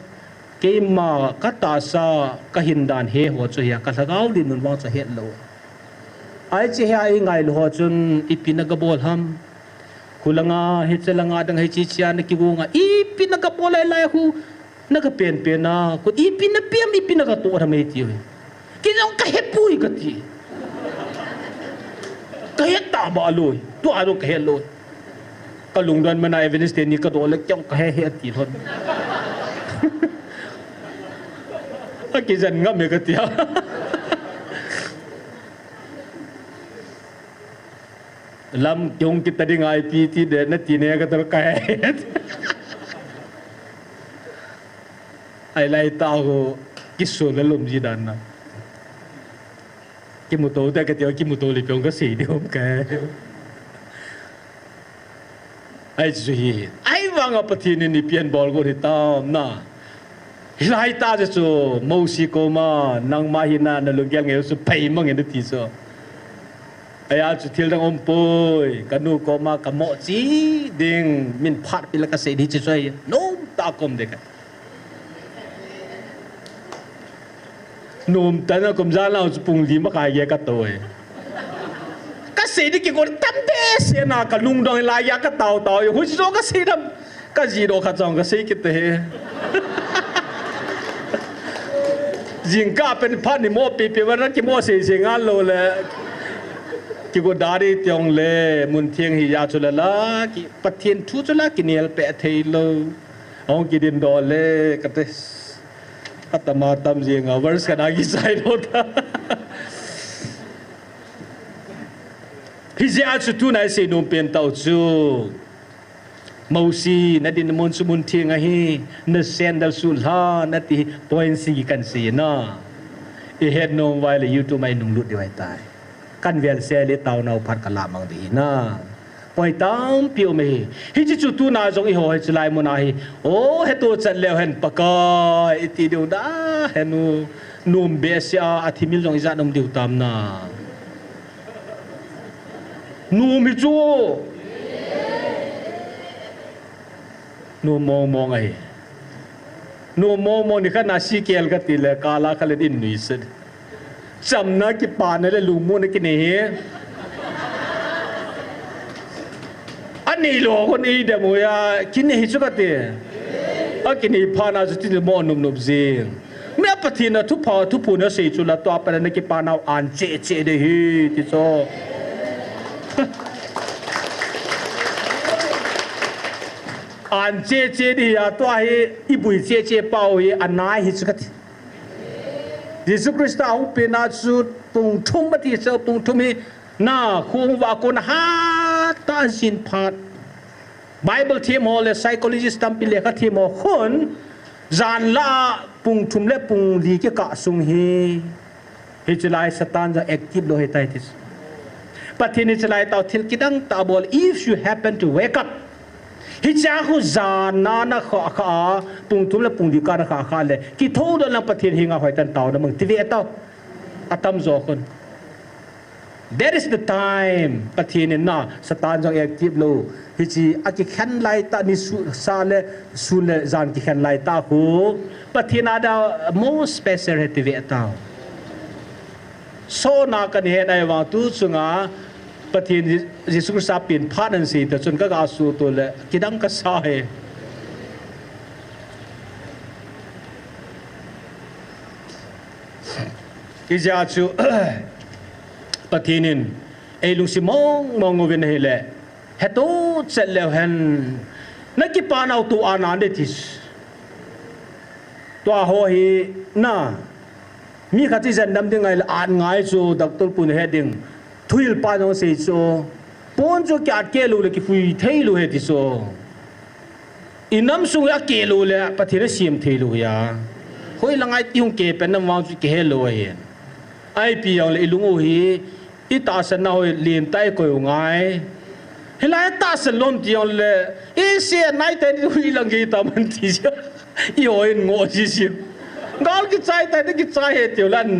ke ma kata sa kahindan he ho chu ya kalagaw din nun wang sa het lo ai che ha ai ngai lo ho chun ipinagabol ham kulanga he chelanga dang he chi chia na ki gunga ipinagabol ai lai hu naga pen na ko ipina pem ipinaga to ra me ti ki jong ka he pui ka ti ka he ta ba loi to aro ka he loi kalung dan mana evidence ni ka to le kyong ka he ti thon ki jan ngam me ka ti lam kyong ki tading ai pi ti de na ti ne ka to ka he ai lai ta ko ki so le lum ji dan na ki mu to ta ka ti ki mu to le pyong ka si de hom ka ai zui ai wang apathini ni pian bol go ri ta na hilai ta je chu mo si ko ma nang ma hina na lu gyal nge su pai mang en ti so ai a chu thil dang om poi kanu ko ma ka mo chi ding min phat pi la ka se di chi choi no ta kom de ka nôm ta na kom za lao chu pung li ma ka ye ka toi ka se di ki ko tam de se na ka lung dong la ya ka tao tao hu chi zo ka se dam ka ji do ka chong ka se ki te jing ka pen phan ni mo pi pi wa na ki mo se se nga lo le ki go dari tiong le mun thieng hi ya chula la ki pathian thu chula ki nel pe thei lo ong ki din do le ka te atama tam jing a verse ka gi sai do ta hi ja chu tu nai se no pen tau chu mausi na din mon su mun thieng a hi na sendal sul ha na ti point si kan si na I had no while you to my nung lut di wai tai kan vel se le tau nau phat ka la mang di na poi tam piu me hi chi chu tu na jong I ho hi chlai mo na hi o he to chat le hen paka iti diu da henu num be sia athimil jong iza nom diu tam na num hi chu num mong ai no mo ni kana si kel ka tile kala khale din ni se chamna ki pan le lu mo ne ki ne ani lo ko ni de mo ya ki ne hi chu ka te a ki ni pa na ju ti mo num num zing me pathi na thu pa thu pu na se chu la to pa na ki pa na an che de hi ti so an che đi à tôi hay ít buổi che bao ấy an nai hết sức Jesus Christ ông bên na chút bùng thum mất thì sao bùng thum hi na khuôn và con ha ta xin phát Bible team họ là psychologist tam pile các team họ khôn dàn la bùng thum le bùng đi cái cả sung hi hi chulai Satan ra active lo hết tai thế but thì chulai tao thil kidang ta bol if you happen to wake up hi cha khu zan na kha pung thum la pung di ka kha le ki tho do lang pathin hinga hoi tan taw na mang ti ve taw atam zo kon that is the time pathin na satan jong active lo hi chi a ki khan lai ta ni sa le su le zan ki khan lai ta hu pathin ada most special he ti ve taw so na kan he dai wa tu chunga pathin Jesus Christ pin phanan si ta chun ka ga su to le kidang ka sa he ki ja chu pathinin ei lung si mong ven he le he to chet le hen na ki pa nau tu anan de tis to ho hi na mi khati jan nam ding ai an ngai chu doctor pun he ding thuil pa no se so pon jo kya ke lu le ki fui thei lu he ti so inam su ya ke lu le pathira sim thei lu ya hoi langai ti hung ke pen nam wang chu ke he lo he ai pi yang le ilung o hi I ta san na hoi lien tai ko ngai hilai ta san lom ti yang le e se nai te hui lang gi ta man ti ja I hoi ngo ji si gal ki chai ta ki chai he ti lan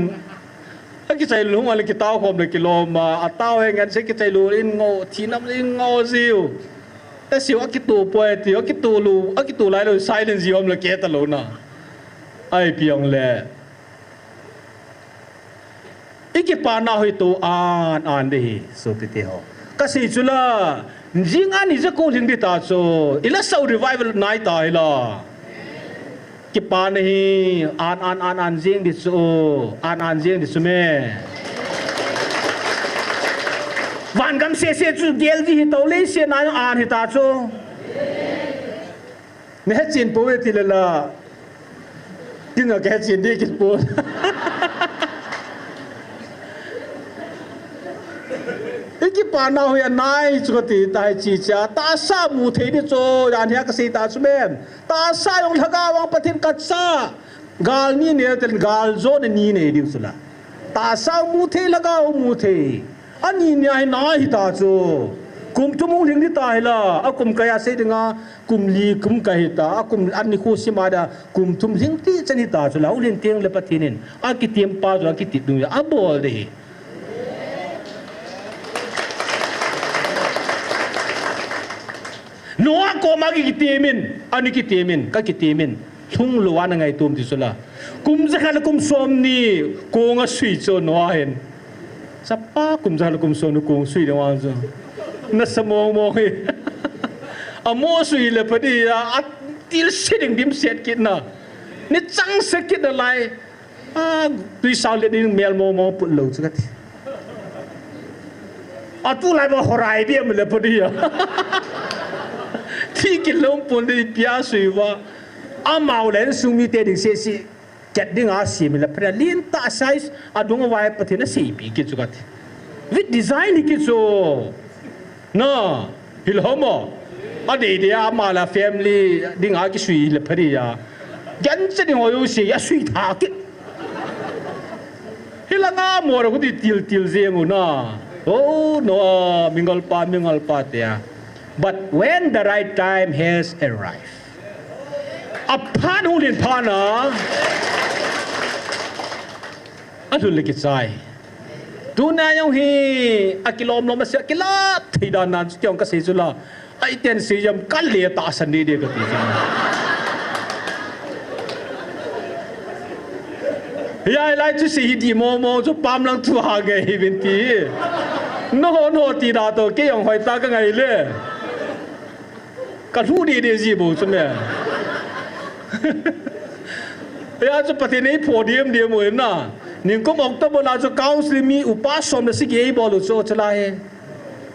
cái chạy lú mà cái tao không được cái lò mà tao hay ngắn sẽ cái chạy lú in ngô thì năm in ngô siêu ta siêu cái tủ bơi thì cái tủ lú cái tủ lại rồi sai lên gì hôm là kia ta lú nè ai biếng lẹ cái pa nào hơi tủ an đi số bị tiêu cái gì chứ là riêng anh thì rất cố riêng đi ta số ít là sau revival này tài là cái pa này an riêng đi số an riêng đi số mẹ van gam se chú gel gì tàu lấy xe này an thì ta số nè chuyện bố thì là cái nào cái chuyện đi cái bố cái pa nào hiện nay cho thì tại chỉ cha ta sa mu thế đi cho anh hiểu cái gì ta số mẹ ta sa yung laga wang patin katsa gal ni ne tel gal zo ne ni ne diu sula ta sa mu the laga mu the ani ni ai na hi ta cho kum tu mung ring ni ta la a kum kaya se dinga kum li kum ka hi ta a kum an ni khu sima da kum tum ring ti chen hi ta cho la ulin tiang le patinin a ki tiam pa jo ki ti du a bol de Noa ko magi kitimin ani kitimin ka kitimin thung luwa na ngai tum ti sula kum zakhala kum somni ko nga sui cho noa hen sapa kum zakhala kum sonu ko sui de wang zo na samong mo hi amo sui le padi a til sitting dim set kit na ni chang sekit na lai a tui sao le ding mel mo put lo chakat tu lại mà horai bia mình là body à thì cái lông bồn đi bia suy wa màu lên sumi tê đình xe si chặt đi ngã si mình là phải liên ta size đúng không vậy bắt nó xì bị cái chỗ cái with design cái chỗ na hiểu không à đi mà là family đi ngã cái suy là phải à gắn chất đi ngồi uống xì à suy thà cái hiểu là ngã mua rồi cái tiêu tiêu gì mà na oh no mingal pa thế but when the right time has arrived apart hu liên pha na anh lấy cái sai tu na yang hi akilom lo masya kila thida nan kyong ka sejula ai ten sejam kal le ta san ni de ka ti ya lai chu si di mo chu pam lang tu ha ge hi bin ti no ti da to ke yong hoi ta ka ngai le ka lu di de ji bo chu me ya chu pati nei podium de mo na nhưng có một tập là cho cao simi upasom là sĩ ghế bỏ lụt cho lại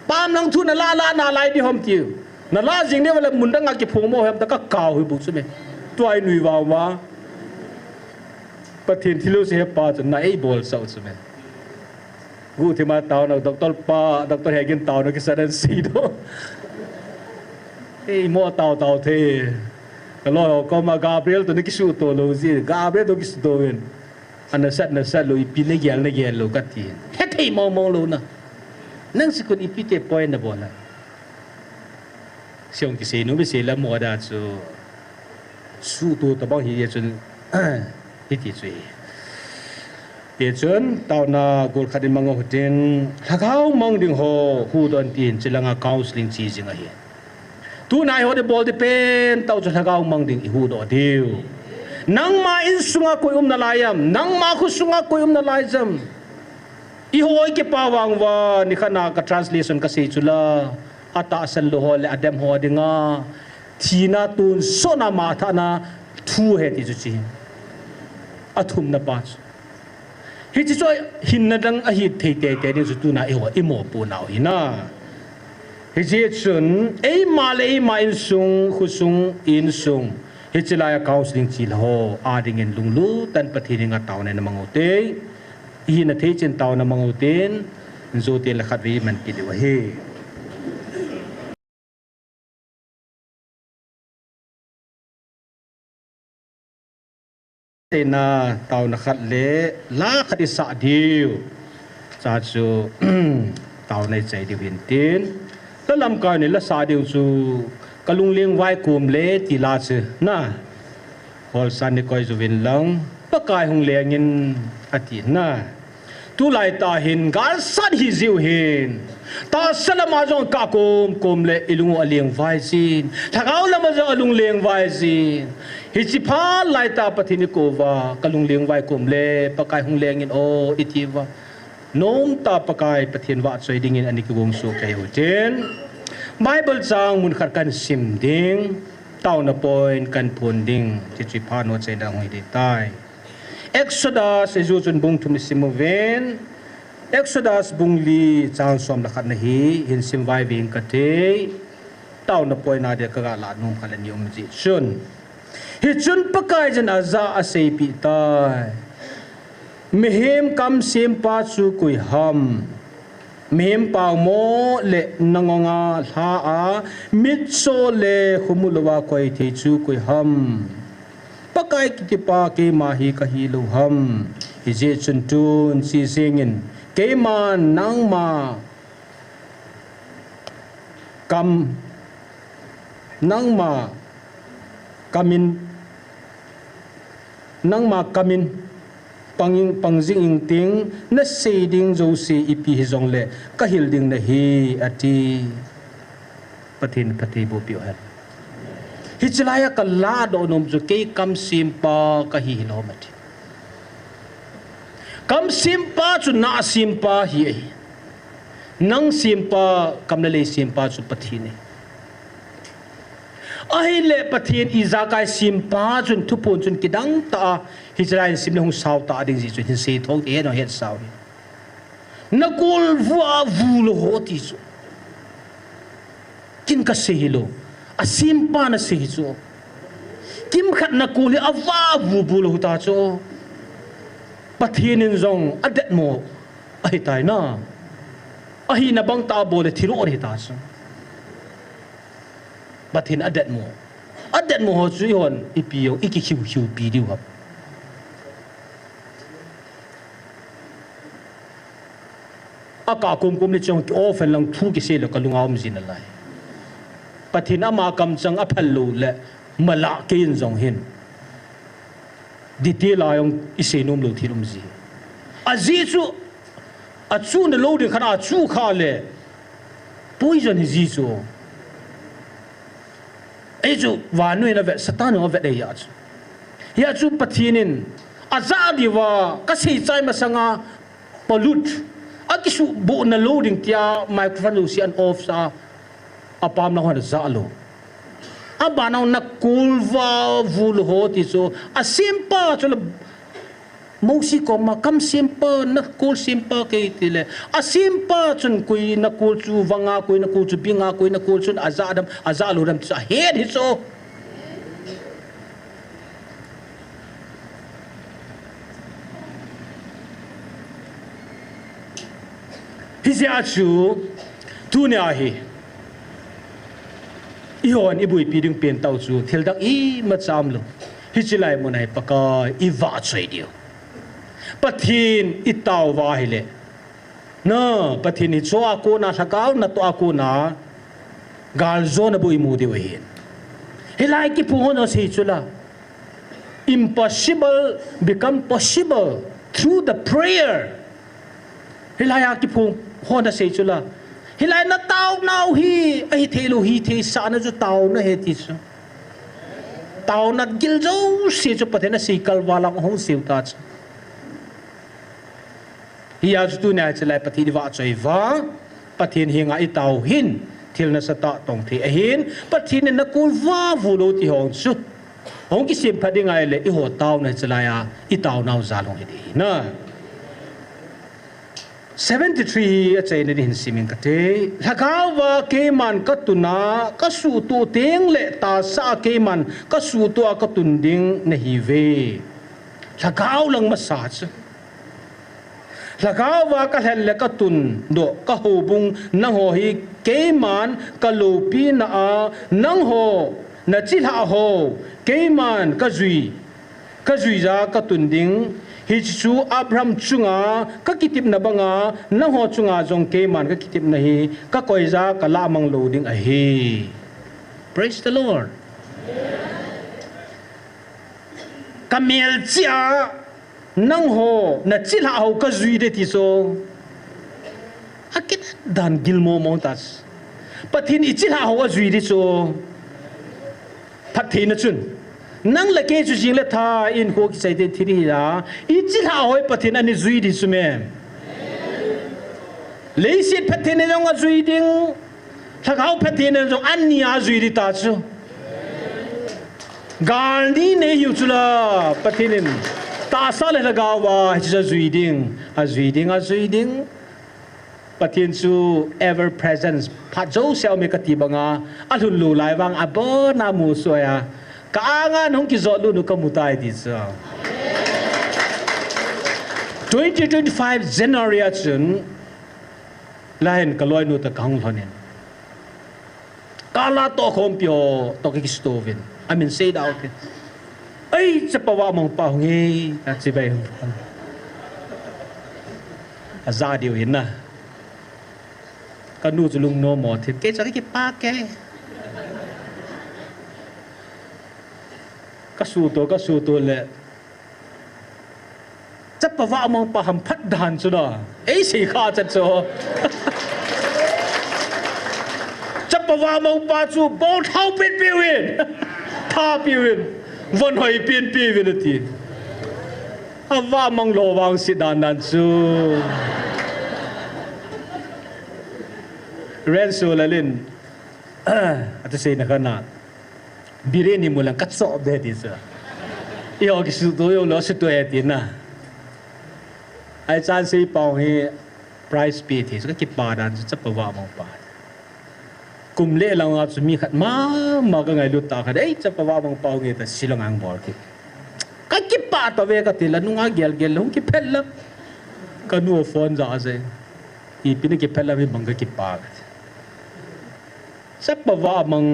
pam năng thu na la lại đi hôm chiều na la gì này là muốn đang ngạc cái phong mô hem ta các cào hơi bụng xuống tôi nuôi vào mà bắt thiên thì lúc sẽ pa cho nãy bỏ sầu xuống gu thì mà tao nào doctor Hagen tao nó cái sudden see đó hey mua tao thế cái lo có mà Gabriel tụi nó cái số tổ lo gì Gabriel tụi cái số tổ viên anh sát lo ipi này gel lo cái gì hết thầy mau lo na nang si kun ipi te point na bola siang kisi nu bisi la mo da chu su tu ta bang hi chun hi ti chui ye chun tao na gol khadin mang hoten thakau mang ding ho hu don tin chilanga counseling chi jinga hi tu nai ho de bol de pen tao chu thakau mang ding hu do deu nang ma in sunga ko na layam nang ma khu sunga ko na laizam I hoi ke pawang wa ni khana ka translation ka se chula ata san lo hol adem ho dinga thina tun sona ma tha na thu he ti chu chi athum na pa hi chi choi hin na dang a hi thei te ni chu tu na e wa i mo pu nau hi na hi je chun e ma le ma in sung khu sung in sung hi chilaya counseling chi ho a ding en lung lu tan pathi ringa taw ne na mangote hi na thei chen taw na mangoten zo te la khat vi man ki de wa he te na taw na khat le la khat sa diu cha chu taw nei chai di win tin la lam ka ni la sa diu chu kalung leng vai kum le ti la chu na hol san ni koi zu win long pa kai hung le ngin ati na tu lai ta hin gal sat hi ziu hin ta salama jong ka kum le ilung aleng vai sin thakau lama jo alung leng vai sin hi chi pha lai ta pathini ko wa kalung leng vai kum le pa kai hung leng in o iti wa nom ta pa kai pathin wa choi ding in ani ki wong su kai ho chen Bible chang mun khat kan sim ding tau na point kan phun ding chi chi pha no chai dang hoi de tai Exodus is chun bung thum simoven Exodus bung li chang som la khat na hi hin sim vai ving ka te tau na point na de ka la nom khala ni ji chun hi chun pakai jan aza a sei pi tai mehem kam sim pa chu kui ham mehem pa mo le nangonga tha a mit so le khumulwa koi the chu kui ham pakai ki pa ke ma hi ka hi lo ham hi je chun tun si singin ke ma nang ma kam nang ma kamin pangjing ing ting na se ding zo si ipi hi zong le ka hil ding na hi ati pathin bo pi han hi chlaya ka la do nom zu ke kam sim pa ka hi lo mat kam sim pa chu na sim pa hi nang sim pa kam le sim pa chu pathine ai le pathin izakai sim pa chun thupon chun kidang ta hi chlai sim le hung sau ta ding ji chu hin se thok e no het sau nakul vua vulo hoti so kin ka sehilo asimpa na sehiso kim khat nakuli awa vu bulo ta so pathinin zong adet mo ai tai na ahi na bang ta bole thiro ri ta so pathin adet mo ho chui hon ipio iki khiu khiu pi diu hap aka kum ni chong ki often lang thu ki se lo kalungam jin alai pathin ama kam chang aphallu le mala kin zong hin detail ayong isenum lo thirum ji azi chu achu na lo de khana chu kha le poison hi ji chu ai chu wa nui na ve satan no ve de ya chu pathinin azadi wa ka sei chai ma sanga pollute akisu bu na loading tia microphone lu si an off sa apam na hon za lo abanaw na kulva vul hoti so a simpa chula mosi ko makam simpa na kul simpa ke tile a simpa chun kui na kul chu wanga kui na kul chu binga kui na kul chun azadam azalu ram cha head hi so hizia chu tu ne a hi ihon ibui piding pen tau chu thil dak I ma cham lo hi chilai mo nai paka I wa choi dio pathin I taw wa hi le na pathin I cho ko na sakau na to ko na gal zo na bui mu dio hin hi lai ki pu hono sei chula impossible become possible through the prayer hi lai ki pu hono sei chula hilai na tao nau hi ai thelo hi the sa na ju tao na he ti so tao na gil jo se ju pathena sikal wala hong siu ta ch hi a ju na chalai pathi wa choi wa pathin hinga I tao hin thil na sa ta tong the hin pathin na kul wa vulo ti hong su hong ki sim phadinga le I ho tao na chalai a I tao nau za long hi di na 73 a chain in simin ka te lagawa ke man ka tuna ka su tu teng le ta sa ke man ka su tu ka tun ding na hi ve lagaw lang massage lagawa ka hel le ka tun do ka hobung na ho hi ke man ka lopi na a nang ho na chi ha ho ke man ka zui za ka tun ding hi chu Abraham chunga ka kitip na banga na ho chunga jong ke man ka kitip na hi ka koiza ka la mang loading a hi praise the Lord kamel chia nang ho na chila ho ka zui de ti so akit dan gilmo montas pathin ichila ho zui de so pathin chun nang la ke chu jing le tha in ko ki sai de thiri ya I chi la hoi pathin ani zui di sume le sit pathin ne jong zui ding thakau pathin ne jong an nia zui di ta chu gal ni ne yu chu la pathin ta sa le la ga wa chi zui ding pathin chu ever presence pha jo sel me ka ti banga alun lu lai wang abo na mu so ya kaanga nong ki zo lu nu ka mutai di sa 2025 January chun lain kaloi nu ta kang thonin kala to khom pyo to ki stovin I mean say out ai chapawa mong pa ngi ta chi bai aza dio hin na kanu zulung no mo thit ke cha ki pa ke ka su to le chắc bà vợ mong bà hầm phát đàn cho đó ấy xì khá chắc cho chắc bà vợ mong bà chú bố thao biết biểu hiện tha biểu hiện vẫn hỏi biên biểu hiện thì à vợ mong lô vang xì đàn đàn chú ren su là lên at say na kana bireni mo lang katso de di sa iyo ki su to yo lo su to e tin na ai chan sei pao hi price pay thì cái pa dan sẽ pawa mong pa kum le lang at mi khat ma ka ngai lut ta kha dei cha pawa mong pau nge ta silong ang bor ki pa ta ve ka til anu nga gel long ki phel la ka nu phone za ze I pin ki phel la mi bang ki pa sa pawa mong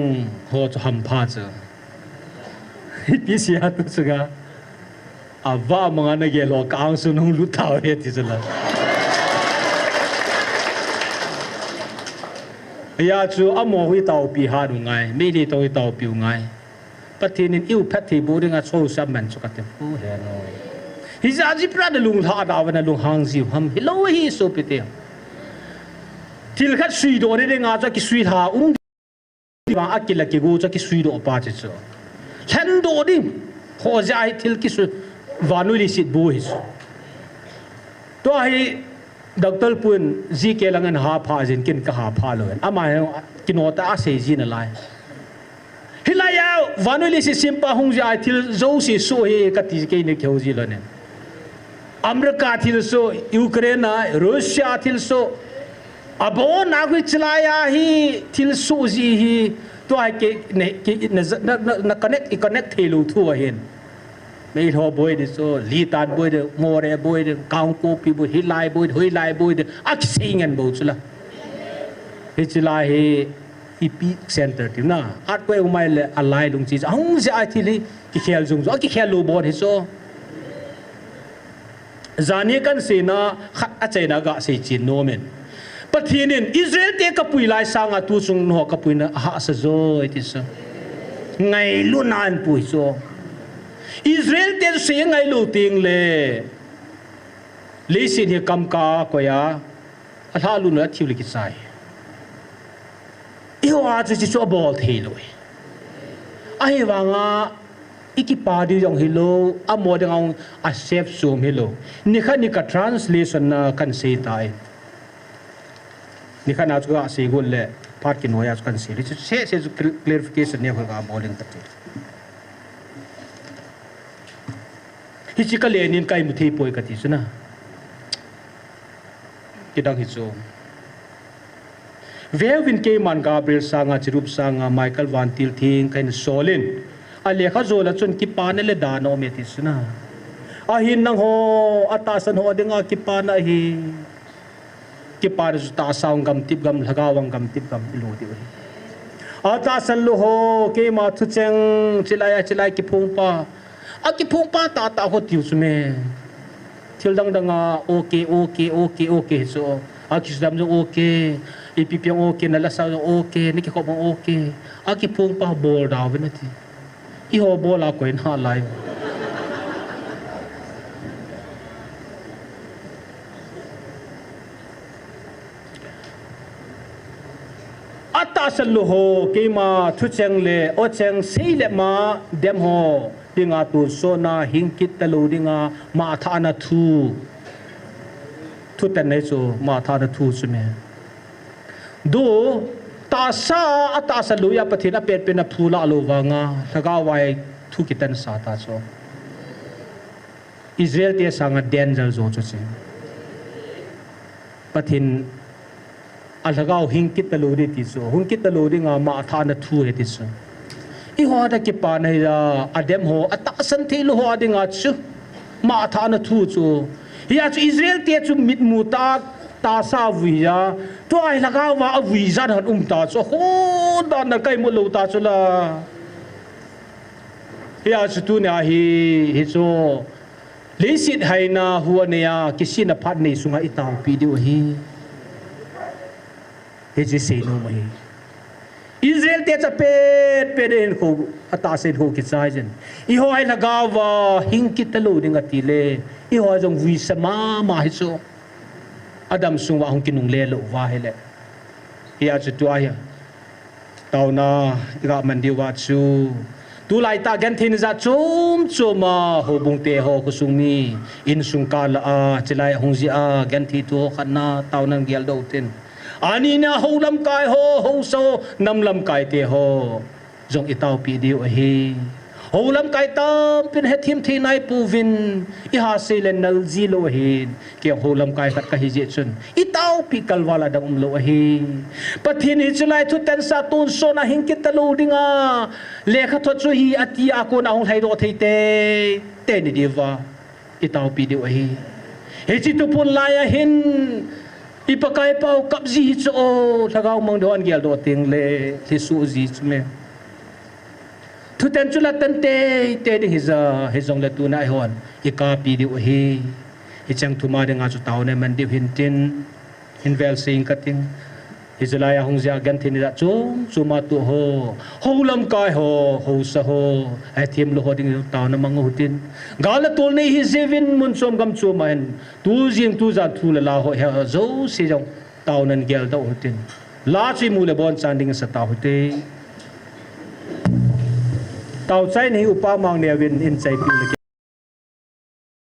ho cho ham pa cha pi sia tu suga ava mga na gelo ka ang sunong lut ta ve ti sala ya chu amo hui tau pi ha du ngai me di to tau pi ngai patin in iu phat thi bu ding a so sam man chu ka te pu he no hi za ji pra de lung tha da wa na lung hang ji ham hi lo hi so pi te til khat sui do de nga cha ki sui tha wa akila ki go cha ki sui do pa che cho chen do ding ho ja hi til ki su vanu li sit bu hi to hi Doctor pun ji ke langan ha pha jin kin ka ha pha lo ama kinota a se ji na lai hilaya vanuli si simpa hung ja thil zo si so he ka ti ke ne kheu ji lo ne America thil so Ukraine Russia thil so abo na gu chlaya hi thil so ji hi to ai ke ne na connect thelu thu hen mấy thọ bôi đi số li tan bôi đi mò re bôi đi cao cô pi bôi hi lai bôi đi ác sinh ngân bôi chula hi chula hi pi center thì na át quay umai le alai lung chi hong ja thi li ki khel jung zo ki khel lo bôi hi so zani kan se na khat a chai na ga se chin no men pathinin Israel te ka pui lai sanga tu chung no ka pui na ha sa zo it is ngai lu nan pui so Israel te se ngai lu ting le sin hi kam ka ko ya a tha lu na thiu li ki sai I ho a chi so bol the lo a hi wa nga iki pa di jong hi lo a mo de ngong a save zoom hi lo ni ka translation na kan se tai ni na chu ga se gol le part ki no ya kan se se clarification ne ga bowling ta hi chi ka le nin kai mu thei poi ka ti suna ki dang hi chu vin ke man Gabriel sanga chirup sanga Michael van til thing kain solin a le kha zola chun ki pa ne le da no me ti suna a hin nang ho ata san ho dinga ki pa na hi ki pa ru ta saung gam tip gam lagawang gam tip gam lo ti ata san lo ho ke ma thu cheng chilai ki phung pa aki phung pa ta ho tiu sume thil dang okay so aki sdam jo okay ipi piang okay na la sa okay ni ki ko okay aki phung pa bol daw na ti I ho bol a ko in ha lai ata sal lo ho ke ma thu cheng le o cheng sei le ma dem ho dinga tu so na hingkit talu dinga ma tha na thu tan nei so ma tha na thu sume do ta sa ata sa lu ya pathina pet pe na phula lo wanga thaga wai thu kitan sa ta so Israel te sanga danger zo cho che pathin alhagao hingkit talu ri ti so hingkit talu dinga ma tha na thu he ti so I ho da ki pa nei da adem ho ata san the lo ho adinga chu ma tha na thu chu ya chu Israel te chu mit mu ta sa wi ya to ai la ga wa wi za han ta chu ho da na kai mo lo ta chu la ya chu tu na hi chu le sit hai na huwa ne ya kisina phat nei sunga itaw pi di hi ji se no mai Israel te cha pe den ko ata se ho ki sai jen I ho ai laga wa hing ki talu ding ati le I ho jong wi sama ma hi so adam sung wa hong kinung le lo wa hele ya chu tu aya tau na ga man di wa chu tu lai ta gan thin za chum chuma ho bung te ho ko sung mi in sung ka la a chilai hong ji a gan thi tu khanna tau nan gel do tin ani na ho lam kai ho so nam lam kai te ho jong itaw pi di o hi hồ lâm cái tâm pin hết thêm thì này pu vin i ha se len nal zilo hin kia hồ lâm cái phát cái gì chun i tao pi kalwala dang lo hi pathin hi chulai thu ten sa tun so na hin kit lo dinga le kha tho chu hi ati a ko na hong thai ro thei te ni diwa i tao pi diwa hi he chi tu pun la ya hin ipakai pau kapzi cho thagau mang do an gel do ting le thi su ji chme thu ten chula tan te ding hiza hizong le tu na hon ika pi di hi chang thu ma de nga chu taw ne man di hin tin hin vel sing kating hizalaya hong ja gan thin da chu ma tu ho lam kai ho sa ho ai thim lo hoding taw na mang hu tin gala tol nei hi zevin mun som gam chu man tu jing tu za thu la ho ha zo si jong taw nan gel da hu tin la chi mu le bon chanding sa taw te tàu cháy này upa mang nè vin in cháy pi